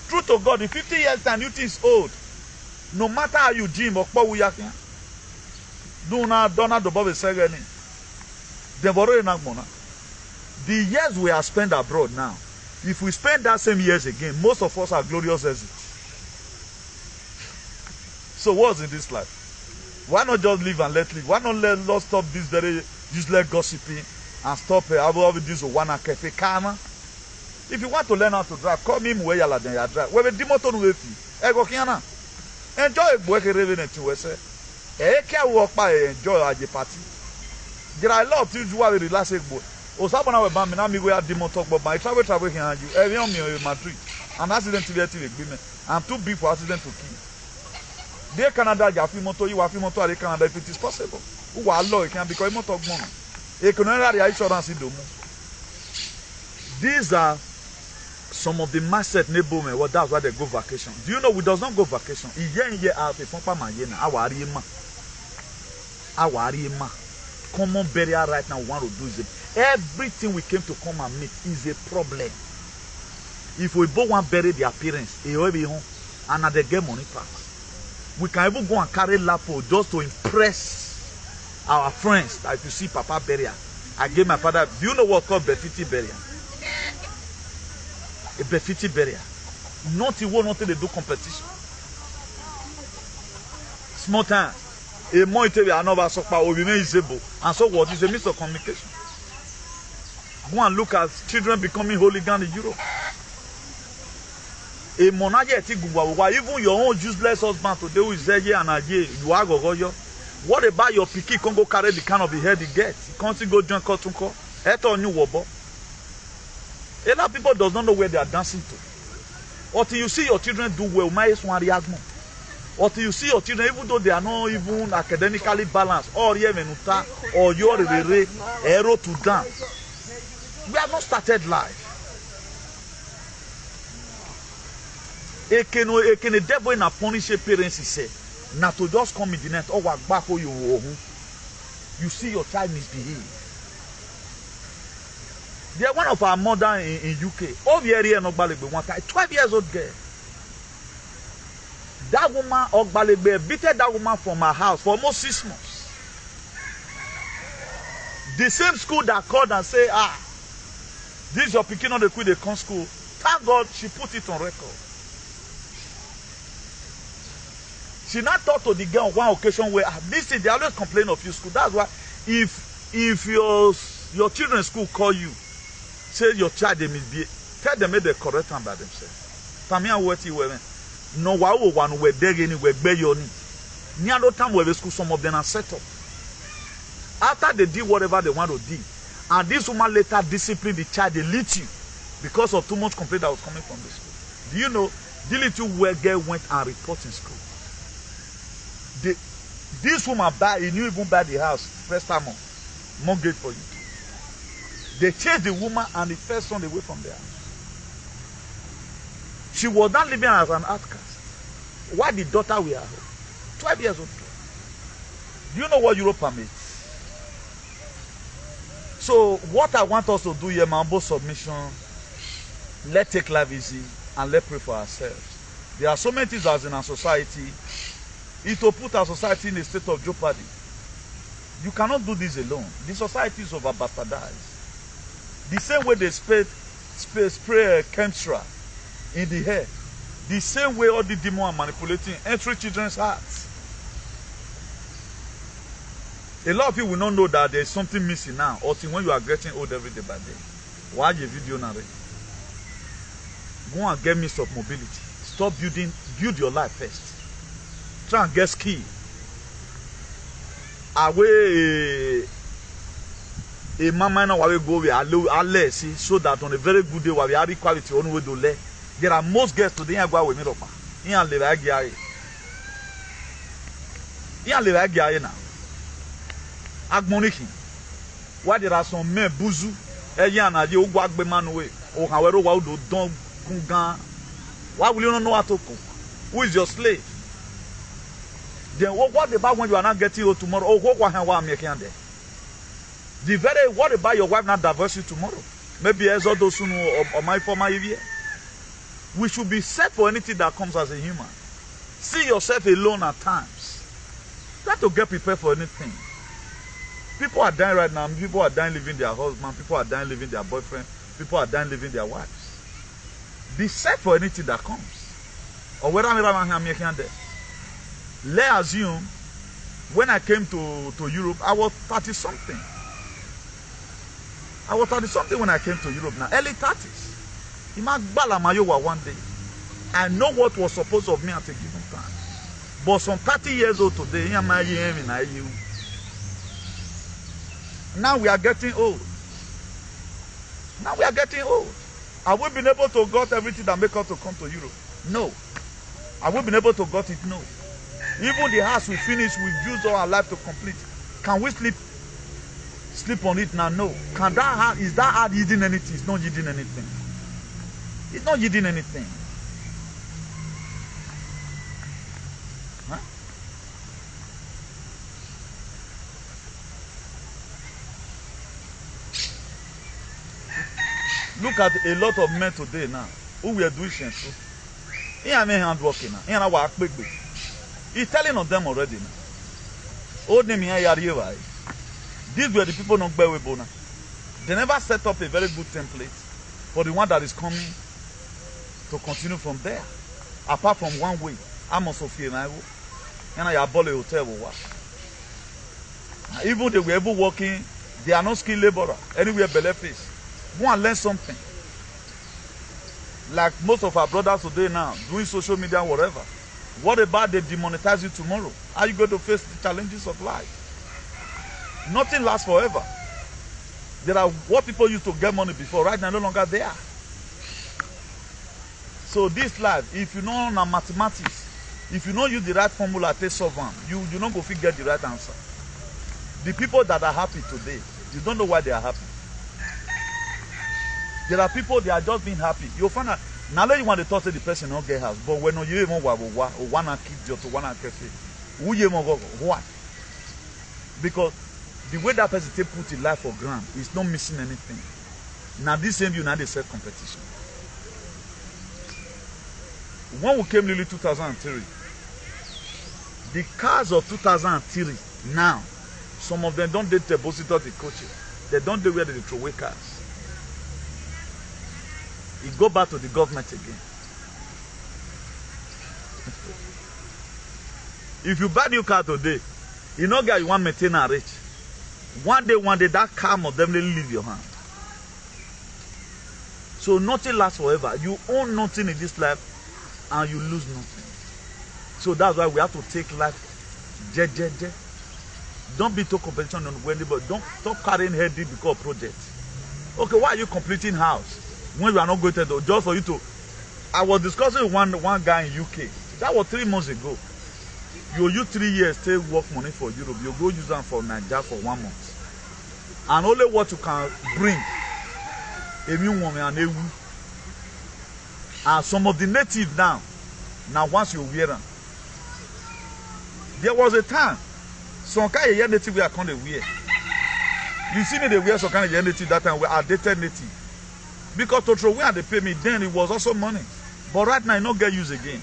True to God, in 50 years time, you think it's old. No matter how you gym or what we are here. Do not above a second. The years we are spent abroad now, if we spend that same years again, most of us are glorious exit. So what's in this life? Why not just live and let live? Why not let us stop this very useless gossiping and stop having this one cafe karma? If you want to learn how to drive, call me where you drive. We have motor with you. Ego kiana. Enjoy work revenue to us. Can walk by enjoy a party. There are a lot of things you are relaxing. Osabana we bam na mi go ya demo talk but my travel here you. Every on me in Madrid. An accident to the agreement. I'm too big for accident to kill. There Canada, you have motor, you have motor in Canada if it is possible. Who are law, it can be called motor money. Economic insurance in the moon. These are some of the mindset neighborhood. Well, that's why they go vacation. Do you know we does not go vacation? Year out, if one man yena, our common barrier right now we want to do is everything we came to come and meet is a problem. If we both want to bury the appearance, and they get money back. We can even go and carry lapo just to impress our friends. That if you see Papa burial, I gave my father. Do you know what's called Befiti burial? A Befiti burial. Not even until they do competition. Small time. A more another sopa will remain usable. And so what is a means of communication? Go and look at children becoming hooligan in Europe. A monarch, even your own useless husband today who is there and again, you are go. What about your picky can't go carry the kind of the head he gets? He can't go join Kotunko. A lot of people does not know where they are dancing to. Or till you see your children do well, or till you see your children, even though they are not even academically balanced, or your arrow to dance. We have not started life. Can a devil in a punish parents he said, not to just come in the net or walk back or you see your child misbehave. They are one of our mother in UK. Over here no balebe one time, 12 years old girl. That woman Ogbalebe beated that woman from her house for almost 6 months. The same school that called and say, this is your picking on the quit they come school. Thank God she put it on record. She not talked to the girl on one occasion where this is they always complain of your school. That's why if your children's school call you, say your child they misbehave, tell them make the correct time by themselves. Famia what you were no one were there anywhere bear your need. Near no time where the school some of them are set up. After they did whatever they want to do, and this woman later disciplined the child, they lit you because of too much complaint that was coming from the school. Do you know the little girl went and reported in school? This woman he knew even buy the house first time on mortgage for you. They chased the woman and the first son away from there. She was not living as an outcast. Why the daughter we are 12 years old. Do you know what Europe permits? So what I want us to do here, Mambo submission, let's take life easy and let's pray for ourselves. There are so many things as in our society. It will put our society in a state of jeopardy. You cannot do this alone. The society is over bastardized. The same way they spray chemtrail in the hair, the same way all the demons are manipulating entering children's hearts. A lot of people will not know that there is something missing now, until when you are getting old every day by day. Watch a video now. Go and get means of mobility. Stop build your life first. Try and get skill. Away a mama now we go we are see so that on a very good day we are quality on way to le. There are most guests today and go with me up. Here live again. Here live again now. Agmonikin. Why there are some men buzu eyan na je ogwa agbe manu we o kan we ro wa odo don gungan. Why will you not know how to cook? Who is your slave? Then what about when you are not getting old tomorrow? Oh, what am I making there? The very, what about your wife not divorce you tomorrow? Maybe as all those who know or my former year. We should be set for anything that comes as a human. See yourself alone at times. Try to get prepared for anything. People are dying right now. People are dying leaving their husband. People are dying leaving their boyfriend. People are dying leaving their wives. Be set for anything that comes. Or whether I'm making there. Let's assume when I came to Europe, I was 30 something. I was 30 something when I came to Europe now, early 30s. One day. I know what was supposed of me at a given time. But some 30 years old today, now we are getting old. Now we are getting old. Have we been able to got everything that make us to come to Europe? No. Have we been able to got it? No. Even the house we finished, we used all our life to complete. Can we sleep on it now? No. Can that house, is that house yielding anything? It's not yielding anything. It's not yielding anything. Huh? Look at a lot of men today now who were doing shensu. He ain't hand working now. He's telling on them already now. Old name here, these were the people not bear with Bona. They never set up a very good template for the one that is coming to continue from there. Apart from one way, I'm also feeling and I abolish a hotel will work. Even they were able working, they are not skilled laborer. Anywhere belly face. Go and learn something. Like most of our brothers today now, doing social media, whatever. What about they demonetize you tomorrow? Are you going to face the challenges of life? Nothing lasts forever. There are what people used to get money before, right now no longer there. So this life, if you know mathematics, if you don't use the right formula to solve them, you don't go get the right answer. The people that are happy today, you don't know why they are happy. There are people, they are just being happy. You'll find out, now you want to talk to the person don't get house, but when you even want to keep your to one cafe, who you why? Because the way that person take put in life for granted is not missing anything. Now this same you now they set competition. When we came nearly 2003, the cars of 2003 now, some of them don't date the depositor the coaches. They don't do where they throw away cars. It go back to the government again. If you buy new car today, you know guy you want to maintain and rich. One day that car must definitely leave your hand. So nothing lasts forever. You own nothing in this life and you lose nothing. So that's why we have to take life jeje. Don't be too competition on Wendy, but don't stop carrying heavy because of project. Okay, why are you completing house when you are not going to do just for you to? I was discussing with one guy in UK. That was 3 months ago. You use 3 years to work money for Europe. You go use them for Nigeria for 1 month. And only what you can bring a new woman and a woo. And some of the native now once you wear them. There was a time some kind of native we are kind of wear. You see me they wear some kind of native that time we are dated native. Because to throw away and they pay me then it was also money. But right now it not get used again.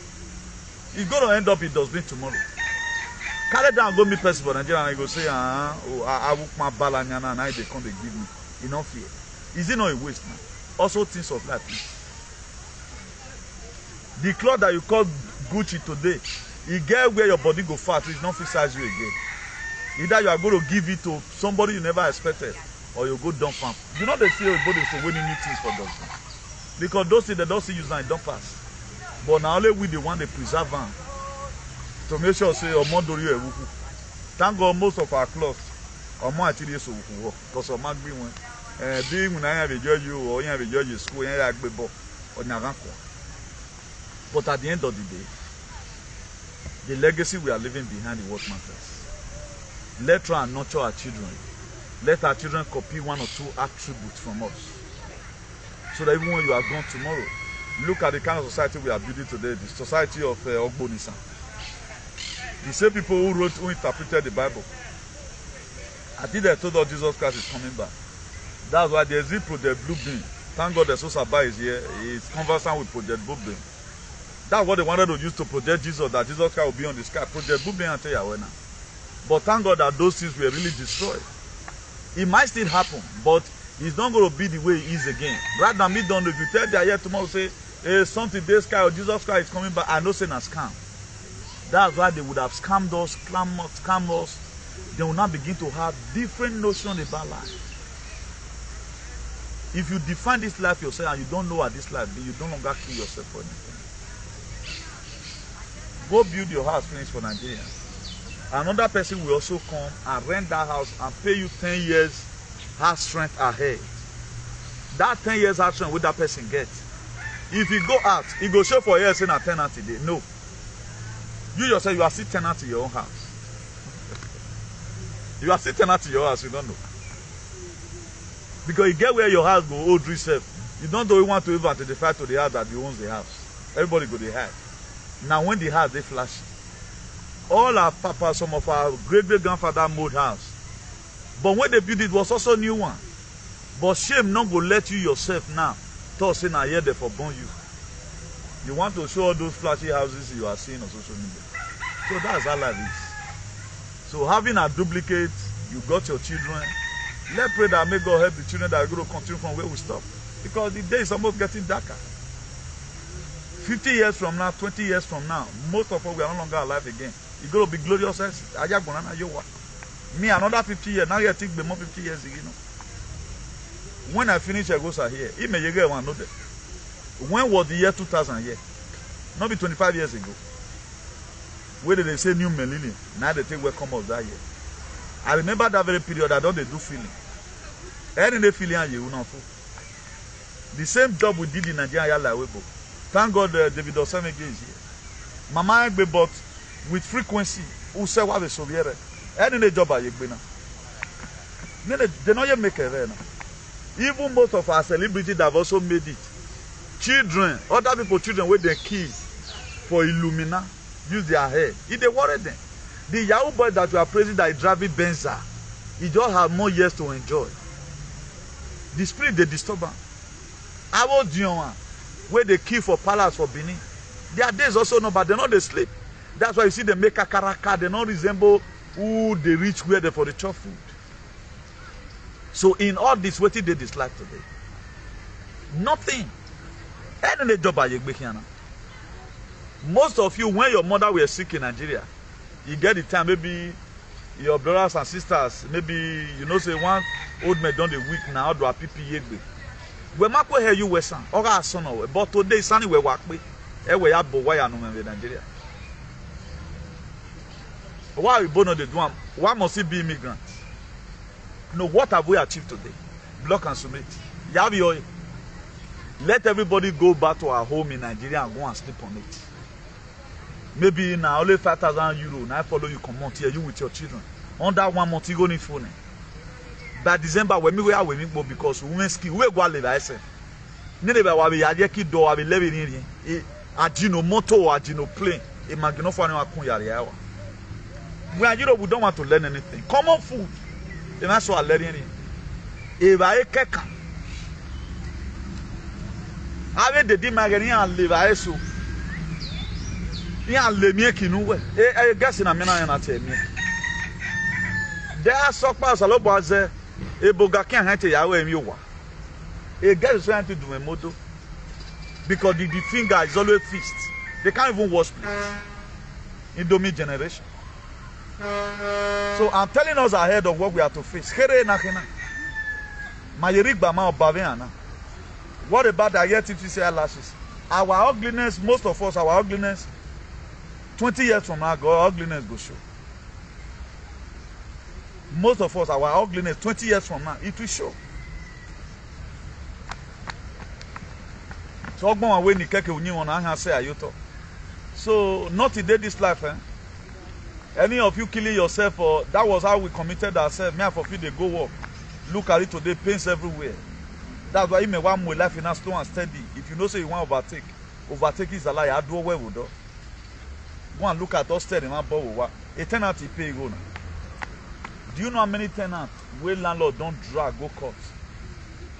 It's going to end up in dustbin tomorrow. Carry down go meet person for Nigeria and I go say I work my balanyana and I they come they give me. You know fear. Is it not a waste now? Also things of life. The cloth that you call Gucci today, you get where your body go fat, it's not fit size you again. Either you are going to give it to somebody you never expected, or you go dump farm. You know they say your body is winning new things for them. Because those things they don't see use now, it don't pass. But now only we the one they preserve them. To make sure say thank God most of our clothes are more actually so because of my green one. Being when I have a judge you or you have a judge in school, you have a ball or Naranko. But at the end of the day, the legacy we are leaving behind is what matters. Let's try and nurture our children. Let our children copy 1 or 2 attributes from us. So that even when you are gone tomorrow, Look at the kind of society we are building today, the society of Ogbonisa. The same people who interpreted the Bible. I think they told us Jesus Christ is coming back. That's why there's a Project Blue Beam. Thank God the Sosaba is here. He's conversant with Project Blue Beam. That's what they wanted to use to project Jesus, that Jesus Christ will be on the sky. Project Blue Beam and tell you now. But thank God that those things were really destroyed. It might still happen, but it's not going to be the way it is again. Rather than me don't know, if you tell them here tomorrow, say, hey, something this guy or Jesus Christ is coming back, I know saying a scam. That's why they would have scammed us, scammed us. They will now begin to have different notions about life. If you define this life yourself and you don't know what this life is, you no longer kill yourself for anything. Go build your house, finish for Nigeria. Another person will also come and rent that house and pay you 10 years house strength ahead. That 10 years house strength, what that person gets. If you go out, he go show for years saying a tenant today. No. You yourself, you are still tenant in your own house. You are still tenant in your house, you don't know. Because you get where your house go old yourself. You don't know you want to even identify to the house that you own the house. Everybody go they have. Now when the house they flash. All our papa, some of our great-great-grandfather made house. But when they built it was also a new one. But shame not go let you yourself now. Thought saying I hear they for born you. You want to show all those flashy houses you are seeing on social media. So that's how life is. So having a duplicate, you got your children. Let's pray that may God help the children that are going to continue from where we stop. Because the day is almost getting darker. 50 years from now, 20 years from now, most of us we are no longer alive again. It's going to be glorious. Me, another 50 years. Now you think more 50 years again. When I finish, I go here. It may get one another. When was the year 2000 here? Not be 25 years ago. Where did they say new millennium? Now they take welcome of that year. I remember that very period. I don't they do feeling. Any day feeling you will not fool. The same job we did in Nigeria like Weibo. Thank God David Osamege is here. Mama but with frequency, who say what they Soviet. Any day job I now. They not yet make it now. Even most of our celebrities have also made it. Children, other people, children with their kids for Illumina, use their head. If they worry them. The Yahoo boy that you are praising that is driving Benza, he just have more years to enjoy. The spirit they disturb him. I was the one where they kill for palace for Benin. Their days also no, but they know they sleep. That's why you see they make a karaka, they don't resemble who they reach where they for the chop food. So in all this, what did they dislike today? Nothing. Any job are you making now? Most of you, when your mother were sick in Nigeria, you get the time, maybe your brothers and sisters, maybe you know say one old man done the week now, do a PPE. We might hear you were son, or our son, but today sunny we work with. We have Bowaya no in Nigeria. Why we born on the drum? Why must it be immigrants? No, what have we achieved today? Block and submit. Let everybody go back to our home in Nigeria and go and sleep on it. Maybe now only 5,000 euro. Now I follow you come out here, you with your children. Under 1 month, you go in phone. By December, when we are with me because women ski, we go live. I say, "Nene wa we aje ki do wa we live in here. Ajino moto or ajino plane. Imagine for anyone kun yari yawa. When Europe, we don't want to learn anything. Common food. And that's what I learn here. If I keka, I will the dimagani and live. I so. Yeah, let me kinu we. I guess in a minute and I tell me. There are sockers a lot of a boga can't hate Yahweh and you. A guy is trying to do a moto because the finger is always fixed. They can't even wash in Domi generation. So I'm telling us ahead of what we have to face. What about the artificial lashes? Our ugliness, most of us, our ugliness, 20 years from now, our ugliness will show. Most of us, our ugliness, 20 years from now, it will show. So, not today this life, eh? Any of you killing yourself, or that was how we committed ourselves. Me and for they go work. Look at it today, pains everywhere. That's why you may want more life in a slow and steady. If you know say you want overtake is a lie. I do well with that. Go and look at us steady man bow. A tenant he pay go now. Do you know how many tenants where landlord don't drag go court?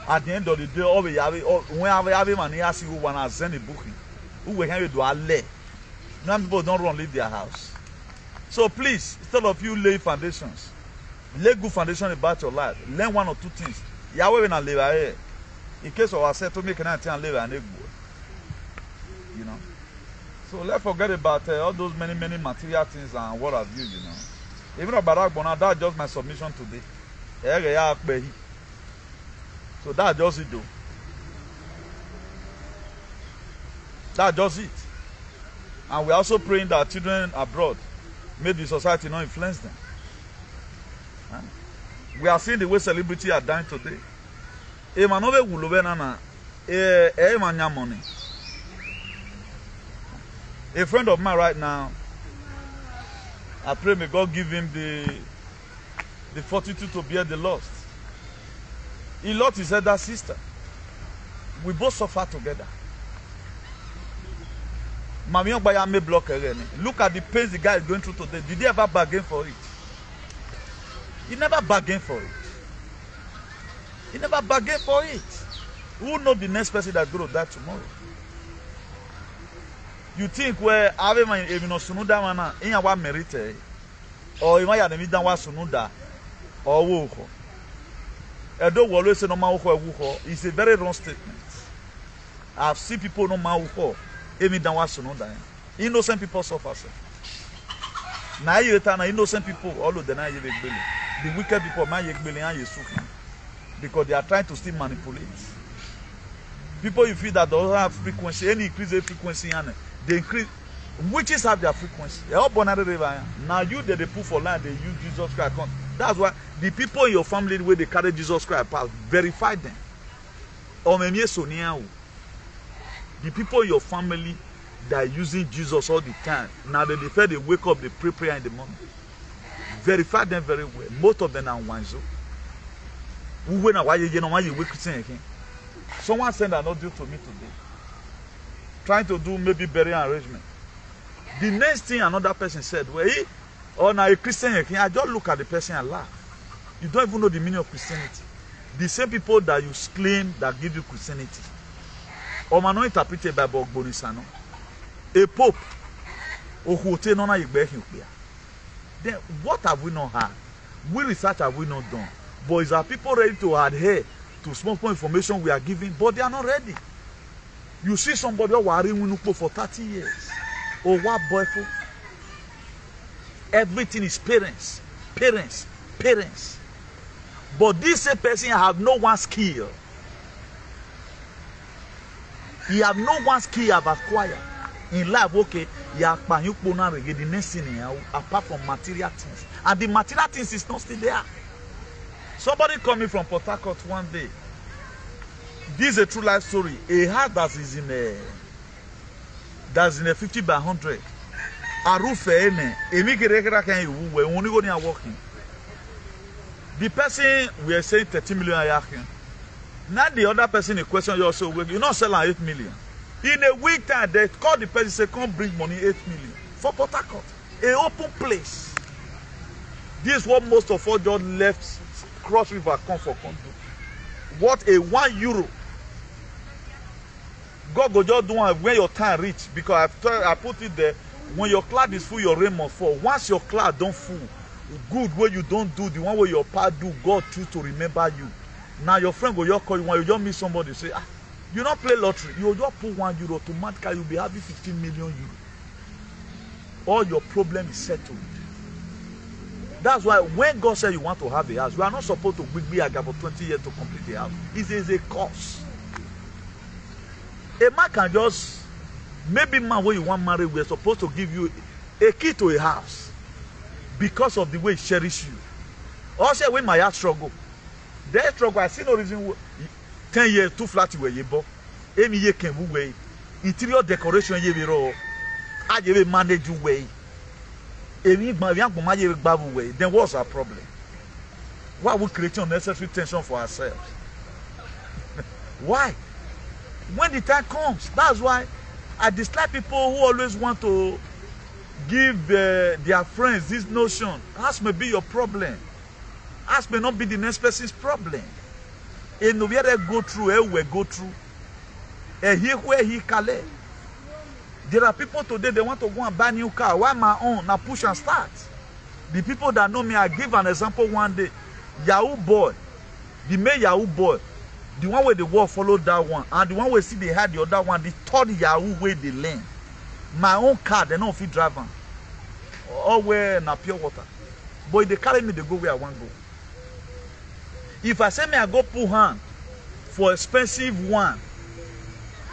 At the end of the day, all we have when I have man here see who wanna send a booking. Who will have do a lay. Now people don't run leave their house. So please, instead of you lay foundations, lay good foundation about your life. Learn one or two things. Yahweh when I live here. In case of ourselves to make an and live an egg. You know. So let's forget about all those many material things and what have you, you know. Even about that, that's just my submission today. So that's just it though. That's just it. And we're also praying that children abroad, may the society not influence them. Huh? We are seeing the way celebrities are dying today. A friend of mine right now, I pray may God give him the fortitude to bear the loss. He lost his elder sister. We both suffer together. Look at the pain the guy is going through today. Did he ever bargain for it? He never bargained for it. He never bargained for it. Who knows the next person that's going to die tomorrow? You think where Ave even Sunuda mana in our merite or you might have done what Sunuda or Wuho. I don't always say no Mauho. It's a very wrong statement. I've seen people no Mauho, even than what Sunuda. Innocent people suffer. Now you return innocent people, all of the night the wicked people because they are trying to still manipulate. People you feel that don't have frequency, any increase in frequency and they increase witches have their frequency. Now you they put for land, they use Jesus Christ. That's why the people in your family where they carry Jesus Christ past, verify them. Or maybe the people in your family that are using Jesus all the time. Now they defer, they wake up, they pray prayer in the morning. Verify them very well. Most of them are wanzo. Someone sent an audio to me today. Trying to do maybe burial arrangement. The next thing another person said, well, or now a Christian, I just look at the person and laugh. You don't even know the meaning of Christianity. The same people that you claim that give you Christianity. Or man not interpreted by Bogbonisano. A pope. Then what have we not had? What research have we not done? But is our people ready to adhere to small information we are giving? But they are not ready. You see somebody worrying for 30 years. Or what boyfriend? Everything is parents. Parents. Parents. But this same person have no one skill. He have no one skill have acquired. In life, okay, the next thing apart from material things. And the material things is not still there. Somebody coming from Port Harcourt one day. This is a true life story. A house that is in a 50 by 100. A roof working. The person we are saying 30 million. Now the other person in question you also you not selling 8 million. In a week time they call the person say come bring money 8 million for Port Harcourt. A open place. This is what most of us just left Cross River come for condo. What a €1. God go just do one when your time reach because I put it there. When your cloud is full, your rain must fall. Once your cloud don't full, good where you don't do the one where your part do, God choose to remember you. Now your friend go just call you when you just meet somebody say, you don't play lottery. You just put €1 automatically you'll be having 15 million €. All your problem is settled. That's why when God said you want to have a house, you are not supposed to be again for 20 years to complete the house. It is a course. A man can just, maybe man when you want to marry, we are supposed to give you a key to a house because of the way he cherish you. Also when my heart struggle, their struggle, I see no reason 10 years, 2 flats where you bought. Any year can move away. Interior decoration you will I will manage your way. Then what's our problem? Why we create unnecessary tension for ourselves? Why? When the time comes, that's why I dislike people who always want to give their friends this notion. As may be your problem. As may not be the next person's problem. And we go through, we go through. And here where he kale. There are people today, they want to go and buy a new car. Why my own? Now push and start. The people that know me, I give an example one day. Yahoo boy, the main Yahoo boy, the one where the world followed that one, and the one where see they had the other one, the third Yahoo way they learn. My own car, they don't fit drive on. Or where na pure water. But if they carry me, they go where I want to go. If I say me, I go pull hand for expensive one.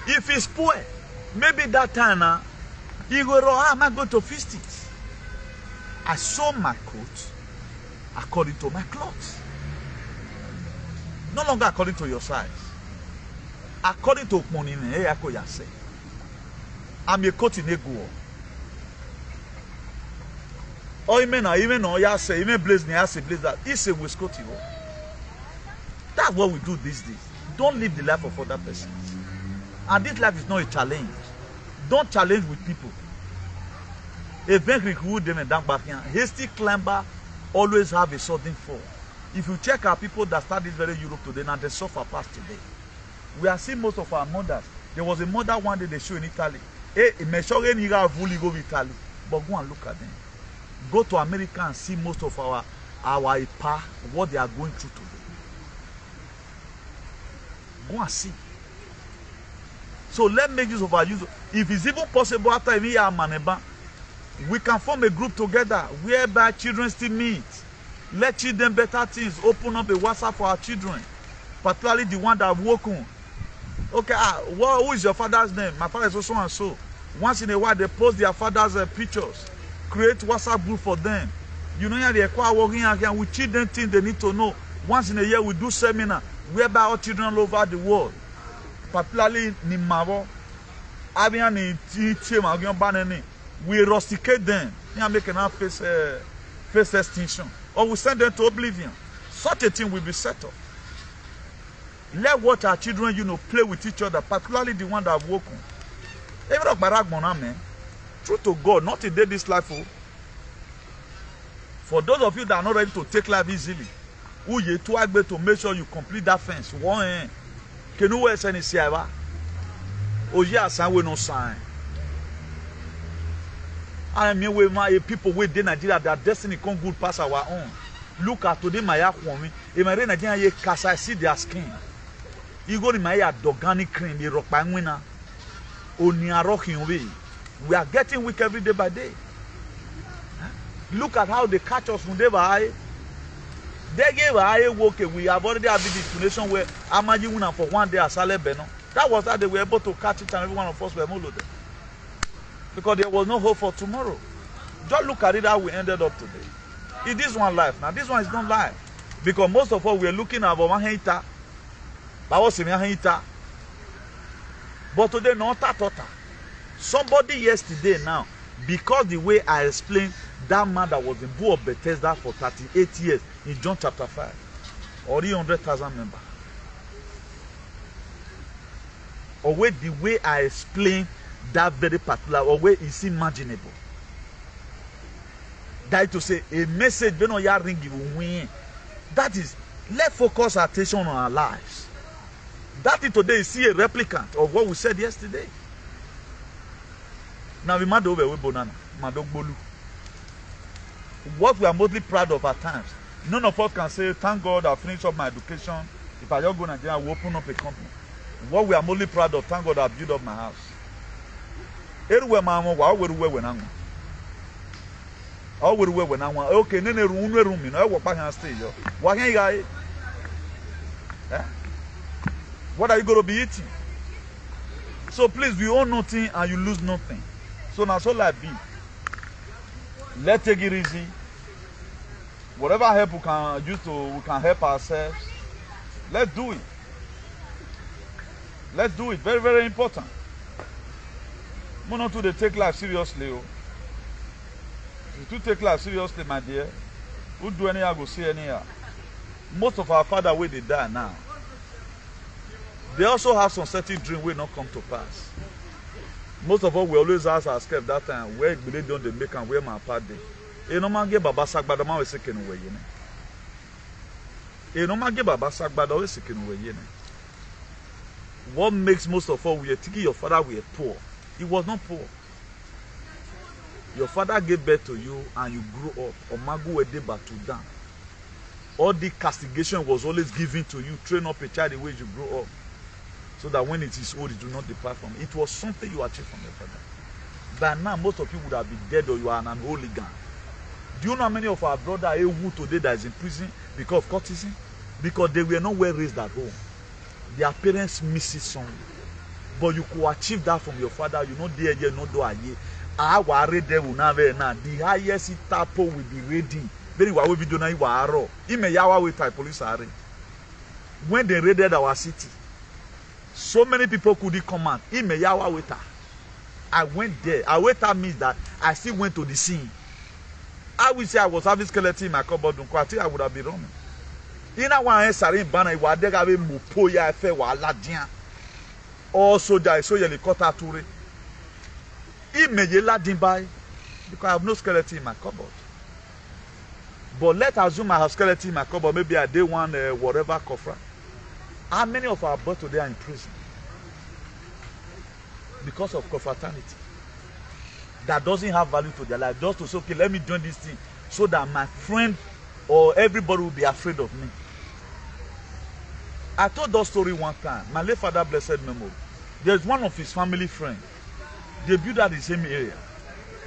If it's poor, maybe that time now, you go, how am I going to fix it? I sew my coat according to my clothes. No longer according to your size. According to money, I'm a coat in a go. Or even no, ya say, even blaze me, I say blaze that. It's a whiskot. That's what we do these days. Don't live the life of other persons. And this life is not a challenge. Don't challenge with people. A very good them and down back here. Hasty climber always have a sudden fall. If you check our people that start this very Europe today, now they suffer past today. We are seeing most of our mothers. There was a mother one day they show in Italy. Hey, go to Italy. But go and look at them. Go to America and see most of our IPA, what they are going through today. Go and see. So let's make use of our use. If it's even possible after we are maneba, we can form a group together whereby children still meet. Let children better things. Open up a WhatsApp for our children, particularly the one that have woken. Okay, who is your father's name? My father is also and so. Once in a while, they post their father's pictures. Create WhatsApp group for them. You know, they are working again with children things they need to know. Once in a year, we do seminar whereby our children all over the world, particularly in Mavo, we rusticate them. We make an face extinction. Or we send them to oblivion. Such a thing will be set up. Let what our children, play with each other, particularly the one that have woken. True to God, not to date this life. For those of you that are not ready to take life easily, who you to make sure you complete that fence. One, can you wear any siava? Oh, yes, I will not sign. I mean, with my people within Nigeria, their destiny can't good past our own. Look at today, my woman. In my Nigeria, cast I see their skin. You go to my organic cream, the rock winner. Only a rocking way. We are getting weak every day by day. Look at how they catch us when they were high. They gave a high work. We have already had the explanation where Amaji for one day as Beno. That was how they were able to catch it, and every one of us were molded. Because there was no hope for tomorrow. Just look at it how we ended up today. Is this one life? Now this one is not life. Because most of us were looking at Mahita. But today not that. Somebody yesterday now, because the way I explained that man that was in Bull of Bethesda for 38 years in John chapter 5, or 300,000 members. Or where the way I explained that very particular, or where it's imaginable. That is to say, a message when you ring you win. That is, let's focus our attention on our lives. That is today, see a replicant of what we said yesterday. Now we mad over with banana, madog bolu. What we are mostly proud of at times. None of us can say, thank God I finished up my education. If I just go to Nigeria, I will open up a company. What we are mostly proud of, thank God I built up my house. Everywhere my mom, I will wear when I'm. I will wear when I'm. Okay, then a room, you know, I walk back and stay. Why can't you guys? What are you going to be eating? So please, we own nothing and you lose nothing. So now, so like be. Let's take it easy. Whatever help we can use we can help ourselves. Let's do it. Let's do it. Very, very important. We not to take life seriously. If you take life seriously, my dear, who do anyhow go see anyhow. Most of our father where they die now. They also have some certain dream will not come to pass. Most of us we always ask ourselves that time, where they don't they make and where my part day. You know man get baba sagbada man we say ken we yene. You know man get baba sagbada we say ken we yene. What makes most of us we are thinking your father were poor? He was not poor. Your father gave birth to you and you grew up. Omagu wede batudan. All the castigation was always given to you. Train up a child the way you grow up. So that when it is old, it do not depart from it. It was something you achieved from your father. By now, most of you would have been dead or you are an hooligan. Do you know how many of our brothers who today that is in prison because of courtesy? Because they were not well raised at home. Their parents miss it somewhere. But you could achieve that from your father. You know, there, you know, do I the highest tapo will be ready. Then you will be doing police are. When they raided our city, so many people couldn't command. I went there. I waiter means that I still went to the scene. I will say I was having skeleton in my cupboard. I think I would have been running. In a one sarin banner, I was there mupoya fe wa ladian. Also, I saw helicopter tour. Because I have no skeleton in my cupboard. But let's assume I have skeleton in my cupboard. Maybe I did one whatever kofra. How many of our brothers today are in prison? Because of confraternity. That doesn't have value to their life. Just to say, okay, let me join this thing so that my friend or everybody will be afraid of me. I told that story one time. My late father, blessed memory. There's one of his family friends. They built at the same area.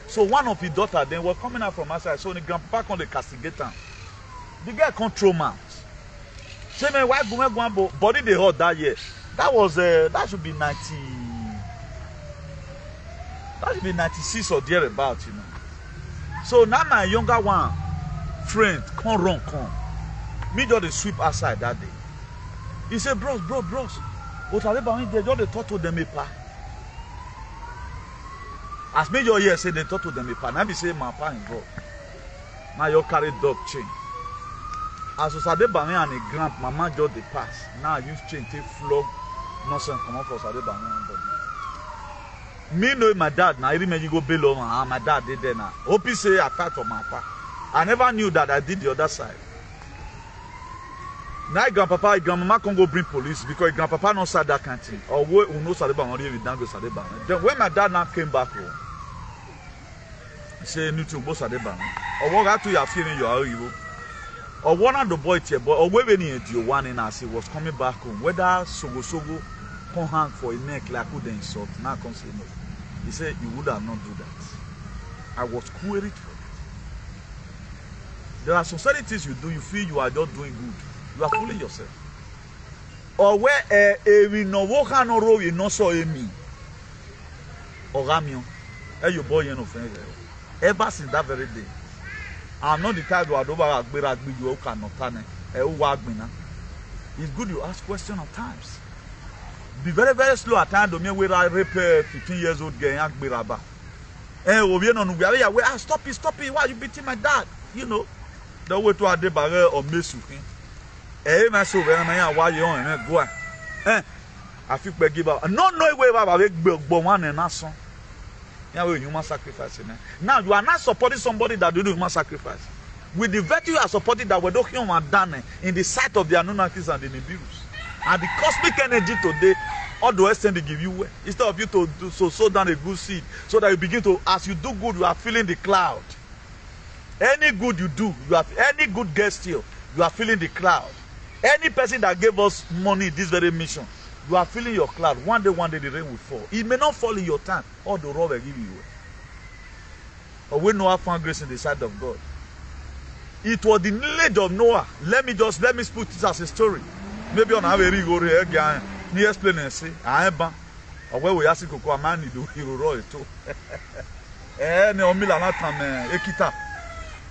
So one of his daughters then was coming out from outside. So the grandpa on the castigator. The guy control mount. Say man, why go body they hurt that year? That was that should be 90. That should be 96 or thereabout, you know. So now my younger one friend come run come. Me just they sweep outside that day. He said, bros. What are they about? They just talk to them pa. As me your ear say they talk to them pa. Now be say my pa involved. Now you carry dog chain. As Osade Bame and a grand mama just the pass. Now I use chain to flog nonsense come up for Osade Bame and body. Me know my dad now. I remember you go below my dad did there now. Hope he say attack from my pa. I never knew that I did the other side. Now grandpapa, grandmama can go bring police because grandpapa not said that kind of thing. Or who knows Osade Bame already done go Osade Bame. Then when my dad now came back home, he said, "New to go Osade Bame." Or what got to your feeling you are you? Or one of the boys here, or whether you one in us, he was coming back home. Whether Sogo come hang for a neck like who they insult. Now come say no. He said you would have not do that. I was queried for it. There are some certain things you do, you feel you are just doing good. You are fooling yourself. Or where we no walk on no road, you no saw me. Or Ramion. You boy, you know, ever since that very day. I'm not the type who cannot turn. It's good you ask questions at times. Be very, very slow at times. Don't mean I rape 15 years old girl. Stop it. Why are you beating my dad? You know. The way to a debarre or miss you. My so very why you on go. I feel we give up. No way about one and that's son. Human sacrifice. Now you are not supporting somebody that do human sacrifice. With the virtue you are supporting that we don't human done in the sight of the Anunnakis and the Nibiru's. And the cosmic energy today, all the extent they give you instead of you to do sow down a good seed, so that you begin to, as you do good, you are feeling the cloud. Any good you do, you have any good gesture, you are feeling the cloud. Any person that gave us money this very mission, you are feeling your cloud. One day the rain will fall. It may not fall in your time. All the raw will give you. But when Noah found grace in the sight of God, it was the knowledge of Noah. Let me put this as a story. Maybe on a very good again. Ni explain and say, I am ban. Or where we ask you to man do hero roy too. Ne omila na tam ekita.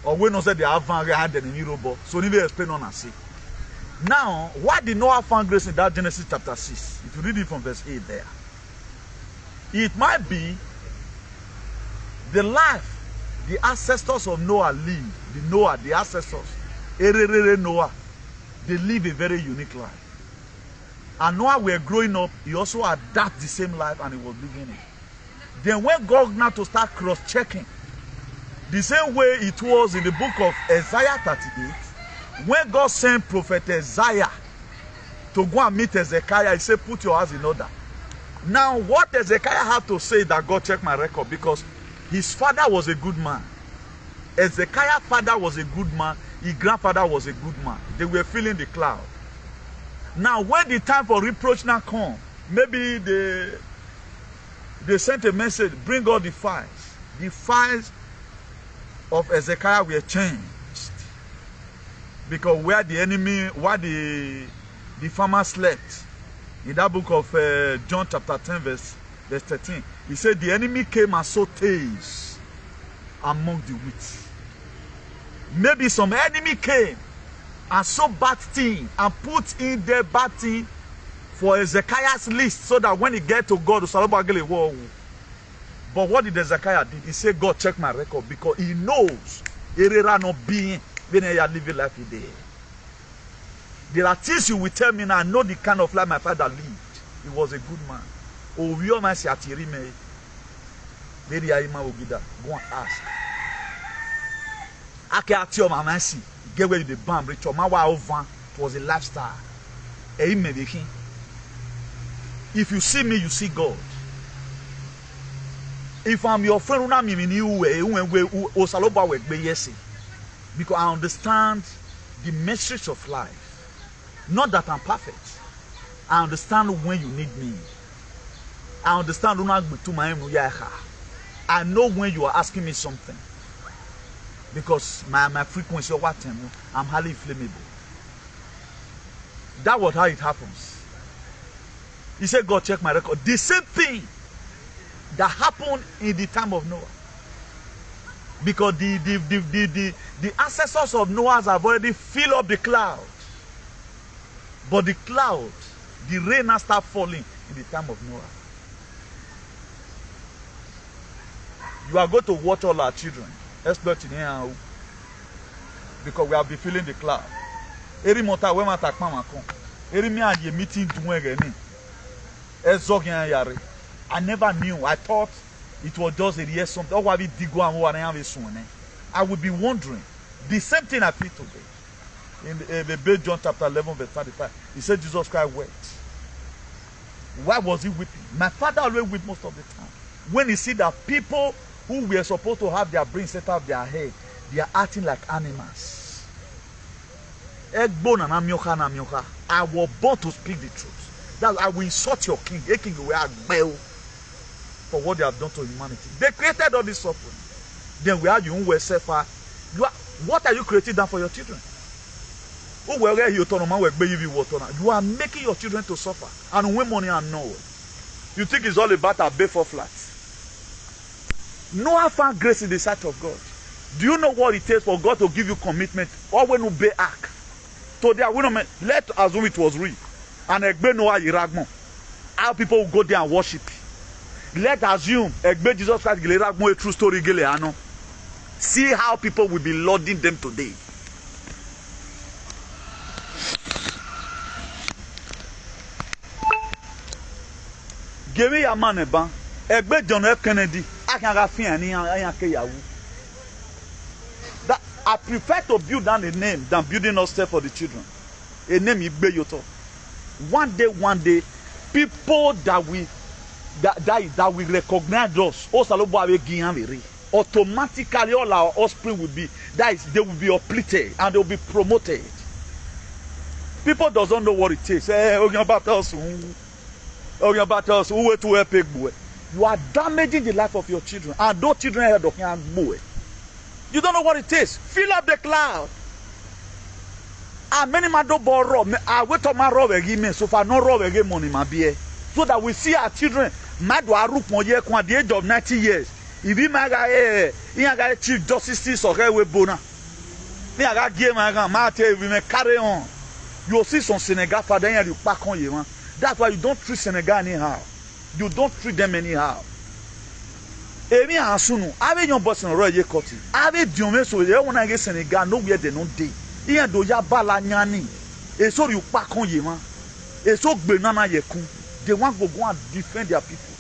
Or when no say the avant had the hero bo. So ni explain on and say. Now, why did Noah find grace in that Genesis chapter 6? If you read it from verse 8 there. It might be the life the ancestors of Noah lived. The ancestors. Noah. They live a very unique life. And Noah were growing up, he also adapted the same life and he was living it. Then when God now to start cross-checking, the same way it was in the book of Isaiah 38, when God sent prophet Isaiah to go and meet Hezekiah, he said, put your house in order. Now, what Hezekiah had to say that God checked my record, because his father was a good man. Hezekiah's father was a good man. His grandfather was a good man. They were feeling the cloud. Now, when the time for reproach now come, maybe they sent a message, bring all the files. The files of Hezekiah were changed. Because where the enemy, where the farmer slept, in that book of John chapter 10 verse 13, he said the enemy came and sowed tares among the wheat. Maybe some enemy came and sowed bad thing and put in their bad thing for Hezekiah's list, so that when he get to God, but what did Hezekiah do? He said, God, check my record, because he knows error not being when I are living life today. There are things you will tell me now. I know the kind of life my father lived. He was a good man. Oh, we all might say, go and ask. I can't tell my man, see, get where the bomb, rich or my wife, it was a lifestyle. If you see me, you see God. If I'm your friend, because I understand the message of life. Not that I'm perfect. I understand when you need me. I understand I know when you are asking me something. Because my frequency of what time, I'm highly flammable. That was how it happens. He said, God, check my record. The same thing that happened in the time of Noah. Because the ancestors of Noah have already filled up the cloud. But the cloud, the rain has started falling in the time of Noah. You are going to watch all our children. Exploit in here. Because we have been feeling the cloud. Every month when I take my phone, every meeting I never knew. I thought it was just a year something. I would be wondering. The same thing I feel today. In the John chapter 11 verse 35, he said Jesus Christ wept. Why was he weeping? My father always wept most of the time. When he see that people who were supposed to have their brain set up their head, they are acting like animals. I was born to speak the truth. That I will insult your king. A king will for what they have done to humanity. They created all this suffering. Then we are you who suffer. What are you creating down for your children? You are making your children to suffer. And when money and no. You think it's all about a bay for flats. Noah found grace in the sight of God. Do you know what it takes for God to give you commitment? Or when you be act. Today, let's assume it was real. And Noah Iragmo. How people will go there and worship. Let's assume Jesus Christ a true story. See how people will be lauding them today. Give me a man ban. John F. Kennedy. I prefer to build down a name than building us for the children. A name Igbe Yoto. One day, people that will recognize us, automatically all our offspring will be, they will be uplifted and they will be promoted. People doesn't know what it takes. You are damaging the life of your children. And those children are you don't know what it is. Fill up the cloud. Many man don't borrow. I wait on my rob again. So far, no rob again money, my beer. So that we see our children. Mad wa root mo ye at the age of 90 years. If he my guy, he got chief justice or we bona. He got game. My we may carry on. You see some Senegal father and you pack on you, man. That's why you don't treat Senegal anyhow. You don't treat them anyhow. Emi asunu, ave yon boss no roye koti. Ave diome so ye wona ge Senegal no where they no dey. Iyan do ya bala nyani. E so you pack on ye man. It's so banana yeku. They want to go and defend their people.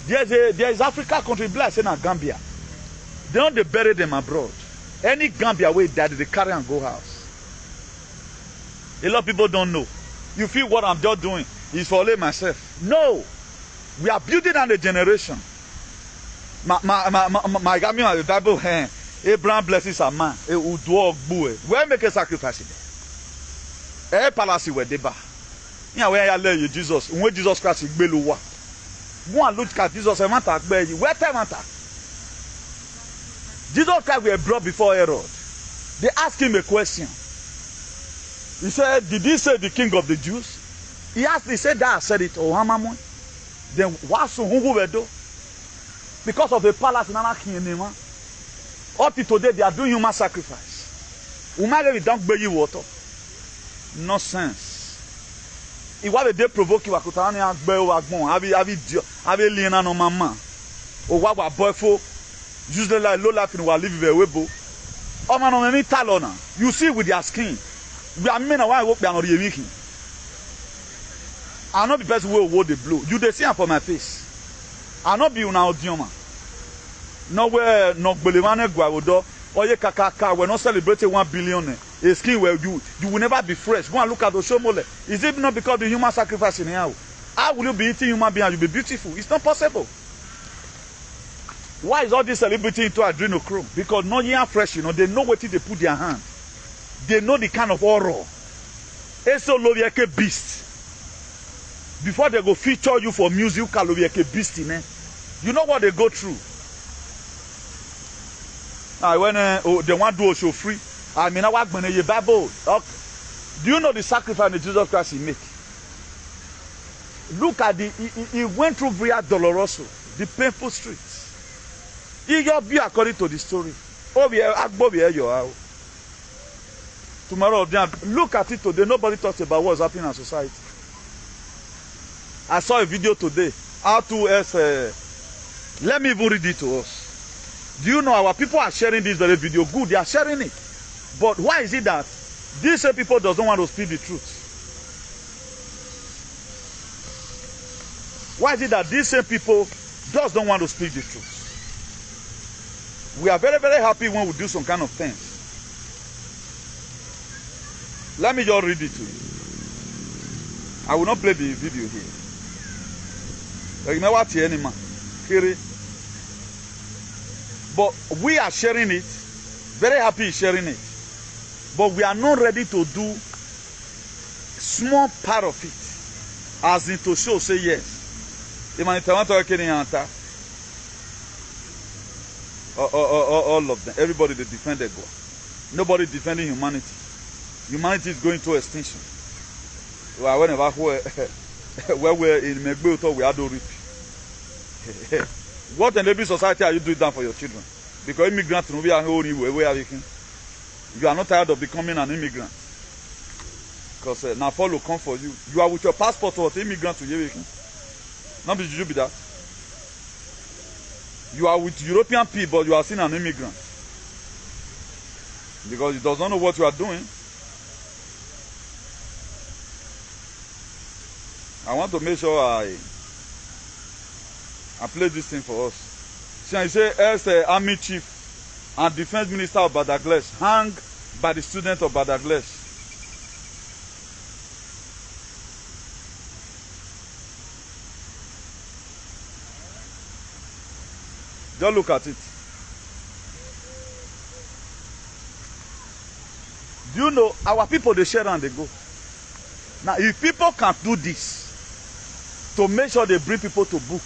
There is Africa country, like say na Gambia. They don't they bury them abroad. Any Gambia way that they carry and go house. A lot of people don't know. You feel what I'm just doing is for only myself. No, we are building on a generation. My Bible, Abraham blesses a man. Where make a sacrifice? Palace where they bar. Yeah, where I lay Jesus. When Jesus Christ is below. Go and look at Jesus and want to bear you. Where time matter? Jesus Christ were brought before Herod. They asked him a question. He said, did he say the king of the Jews? He asked, he said that I said it. Oh, then why so who were do? Because of the palace in Anaki. Up to today, they are doing human sacrifice. Umare don't bear you water. Nonsense. If what they provoke you, akutani agbe o agbon, abi liena no mama. O wa boyfo, usually like low life in wa live webo. O man on any talona. You see with their skin. We are men why work be an oriyekin. I not the person who hold the blow. You dey see am for my face. I not be una odioma. Nowhere no gbelevane gwa odo. Oye kakaka, we're not celebrating 1 billion. A skin where you will never be fresh. Go and look at the Shomole. Is it not because the human sacrifice in here? How will you be eating human being and you'll be beautiful? It's not possible. Why is all this celebrity into adrenochrome? Because no young fresh, you know, they know what they put their hand. They know the kind of horror. It's so low like a beast. Before they go feature you for music, you can like a beast in it. You know what they go through. When they want to do a show free, I mean, I work when you Bible. Do you know the sacrifice that Jesus Christ he make? Look at he went through Via Doloroso, the painful streets. He got be according to the story. Tomorrow, look at it today. Nobody talks about what's happening in society. I saw a video today. How to let me even read it to us. Do you know our people are sharing this very video? Good, they are sharing it. But why is it that these same people don't want to speak the truth? Why is it that these same people don't want to speak the truth? We are very, very happy when we do some kind of things. Let me just read it to you. I will not play the video here. Remember what anymore? But we are sharing it, very happy sharing it. But we are not ready to do small part of it, as in to show, say yes. All of them, everybody they defended God. Nobody defending humanity. Humanity is going to extinction. Whenever where we're in Megbuto, we are do reap. What enabling society are you doing that for your children? Because immigrants will be only where are you? You are not tired of becoming an immigrant. Because now follow come for you. You are with your passport or immigrant to you. Not be you be that. You are with European people, but you are still an immigrant. Because he does not know what you are doing. I want to make sure I play this thing for us. So I say, as the army chief and defense minister of Badagles hung by the student of Badagles. Just look at it. Do you know our people they share and they go? Now if people can do this to make sure they bring people to book,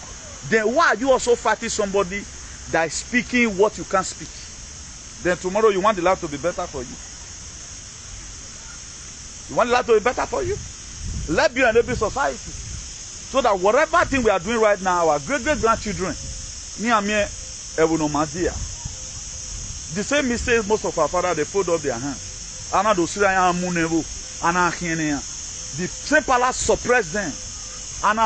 then why are you also fighting somebody that is speaking what you can't speak? Then tomorrow you want the life to be better for you. You want the life to be better for you? Let be an able society. So that whatever thing we are doing right now, our great-great-grandchildren, the same mistakes most of our fathers, they fold up their hands. The same palace suppressed them. All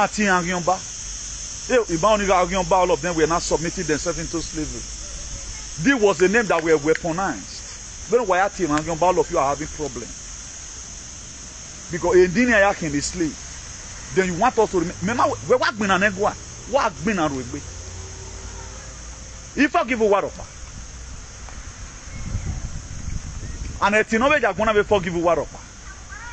of them were not submitting themselves into slavery. This was the name that were weaponized. Then why all of you are having problems? Because a dinner can be slave. Then you want us to remember we work been an egwa. What been a rugby? If I give a word of and a tinobe are gonna be forgive a word of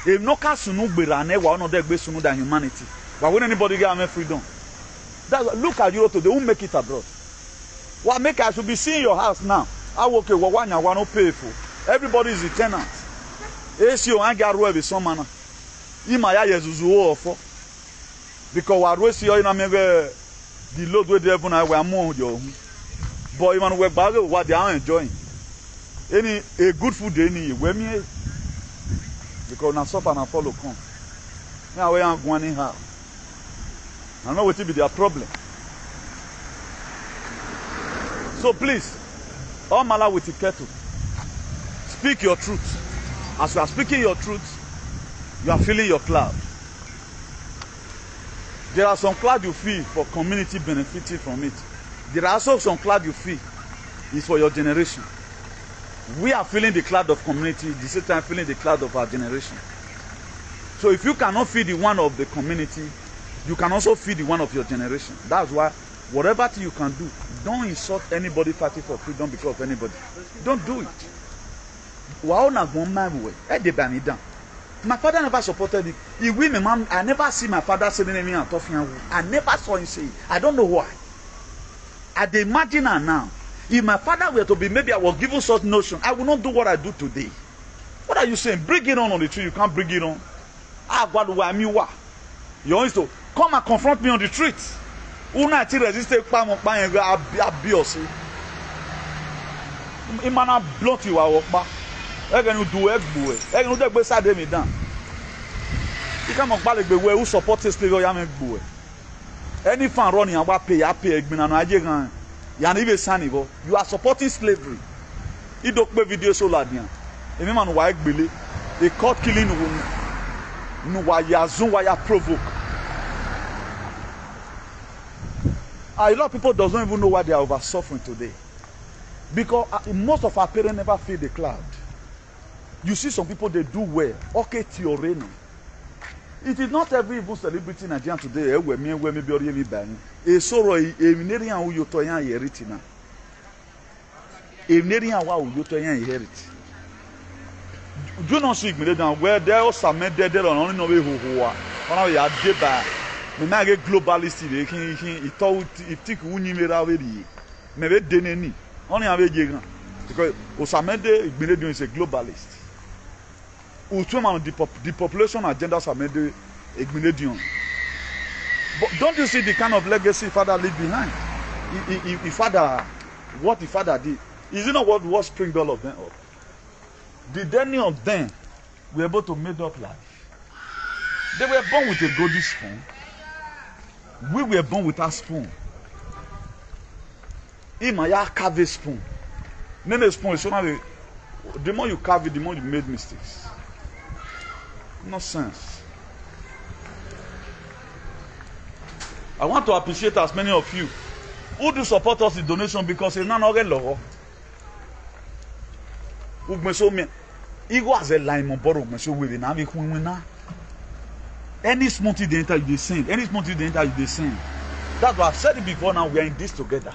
if no casunu be an egwa, no there be sooner than humanity. But when anybody get me freedom, that's look at Europe today, who make it abroad. What make I should be seeing your house now? I work a one you want to pay for. Everybody is a tenant. ACO and get away with some manner. Imaya Yezuzu for because we are see you know the load with the heaven we are more your but even we bag what they are enjoying. Any a good food any where me because now suffer and follow come. Now we are going in how. I know what will be their problem. So please, all mala with the kettle. Speak your truth. As you are speaking your truth, you are feeling your cloud. There are some cloud you feel for community benefiting from it. There are also some cloud you feel is for your generation. We are feeling the cloud of community, the same time feeling the cloud of our generation. So if you cannot feel the one of the community, you can also feel the one of your generation. That's why whatever thing you can do, don't insult anybody fighting for freedom because of anybody. Don't do it. My father never supported it. He will, my mom, I never see my father saying anything and talking. I never saw him say it. I don't know why. I imagine her now. If my father were to be, maybe I was given such notion, I will not do what I do today. What are you saying? Bring it on the tree. You can't bring it on. You want to come and confront me on the street. Una ti resist abuse. Imana blunt you are okpa. Egenu do egbo. Egenu de gbe sade me down. You come on back where who support slavery ya me gbo. Any fan running and pay egbina no aje gan. Ya na ibe sani go. You are supporting slavery. I don't make video so ladian. Emi man wa egbele. They caught killing no wa ya zun wa ya provoke. A lot of people don't even know why they are over suffering today. Because most of our parents never feel the cloud. You see some people, they do well. Okay, Tioreno. It is not every evil celebrity in Nigeria today. Where me be already bang. A sorrow, a minerian who you toya heritina. A minerian who you toya herit. Do not see me down where there was some men dead on only know who are. One of your deba. Me na get globalist. He thought it took uni me already. Maybe deneni. Only have a jigger. Because Osamede Igbenedion is a globalist. The population agenda Osamede Igbenedion. But don't you see the kind of legacy father leave behind? What the father did. Is it not what springed all of them up? Did any of them were able to make up life? They were born with a golden spoon. We were born with a spoon. Imaya carve a spoon. Then a spoon is so the more you carve it, the more you made mistakes. No sense. I want to appreciate as many of you who do support us in donation because it's not already low. Ego as a line of borrow, so we now make one. Any small thing they enter, you send. Any small thing they enter, you send. That's why I've said it before. Now we are in this together.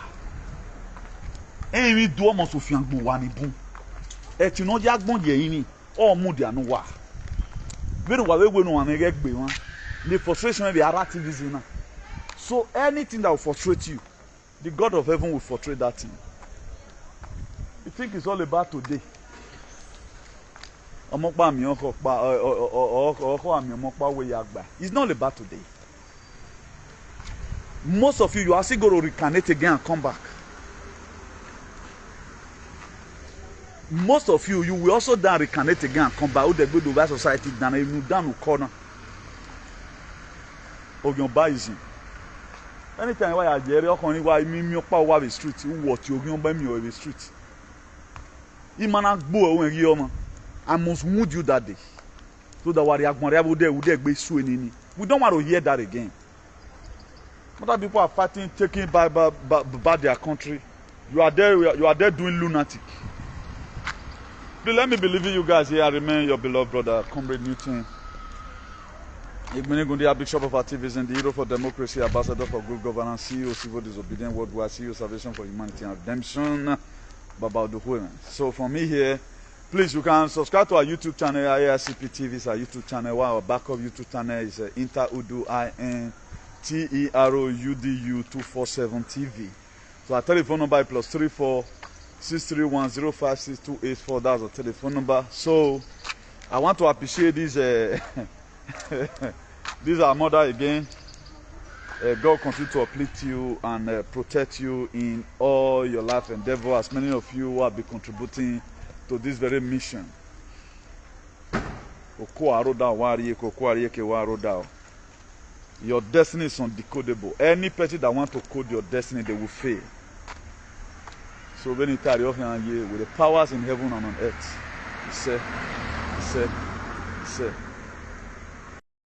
Emi do omo so fi agbo wa ni bun e ti no ja gbon je yin ni o mu dia no wa we no wa we no wa me gbe won the frustration be NARRATIV na so anything that will frustrate you the God of heaven will frustrate that thing. You think it's all about today omo pa mi oko pa oko ami omo pa we ya gba. It's not about today. Most of you are still going to reincarnate again and come back. Most of you will also down reincarnate again and come back. Who they go to society down you down corner of your biasing. Anytime why I get why me power the street, who what you buy me over the street. Imana gbo when you I must mood you that day. So that what we don't want to hear that again. Other people are fighting, taking by their country. You are there doing lunatic. Please let me believe in you guys here. I remain your beloved brother, Comrade Newton. Igbenigundi, Bishop of Activism, the hero for democracy, ambassador for good governance, CEO, civil disobedience worldwide, CEO, salvation for humanity and redemption, Baba Oduhuemen. So for me here, please, you can subscribe to our YouTube channel. IACP TV is our YouTube channel. While our backup YouTube channel is Interudu INTEROUDU 247 TV. So our telephone number is +34 631 056 284. That's our telephone number. So I want to appreciate this. This is our mother again. God continue to uplift you and protect you in all your life endeavor. As many of you who have been contributing to this very mission. Your destiny is undecodable. Any person that wants to code your destiny, they will fail. So when you carry off with the powers in heaven and on earth, he said,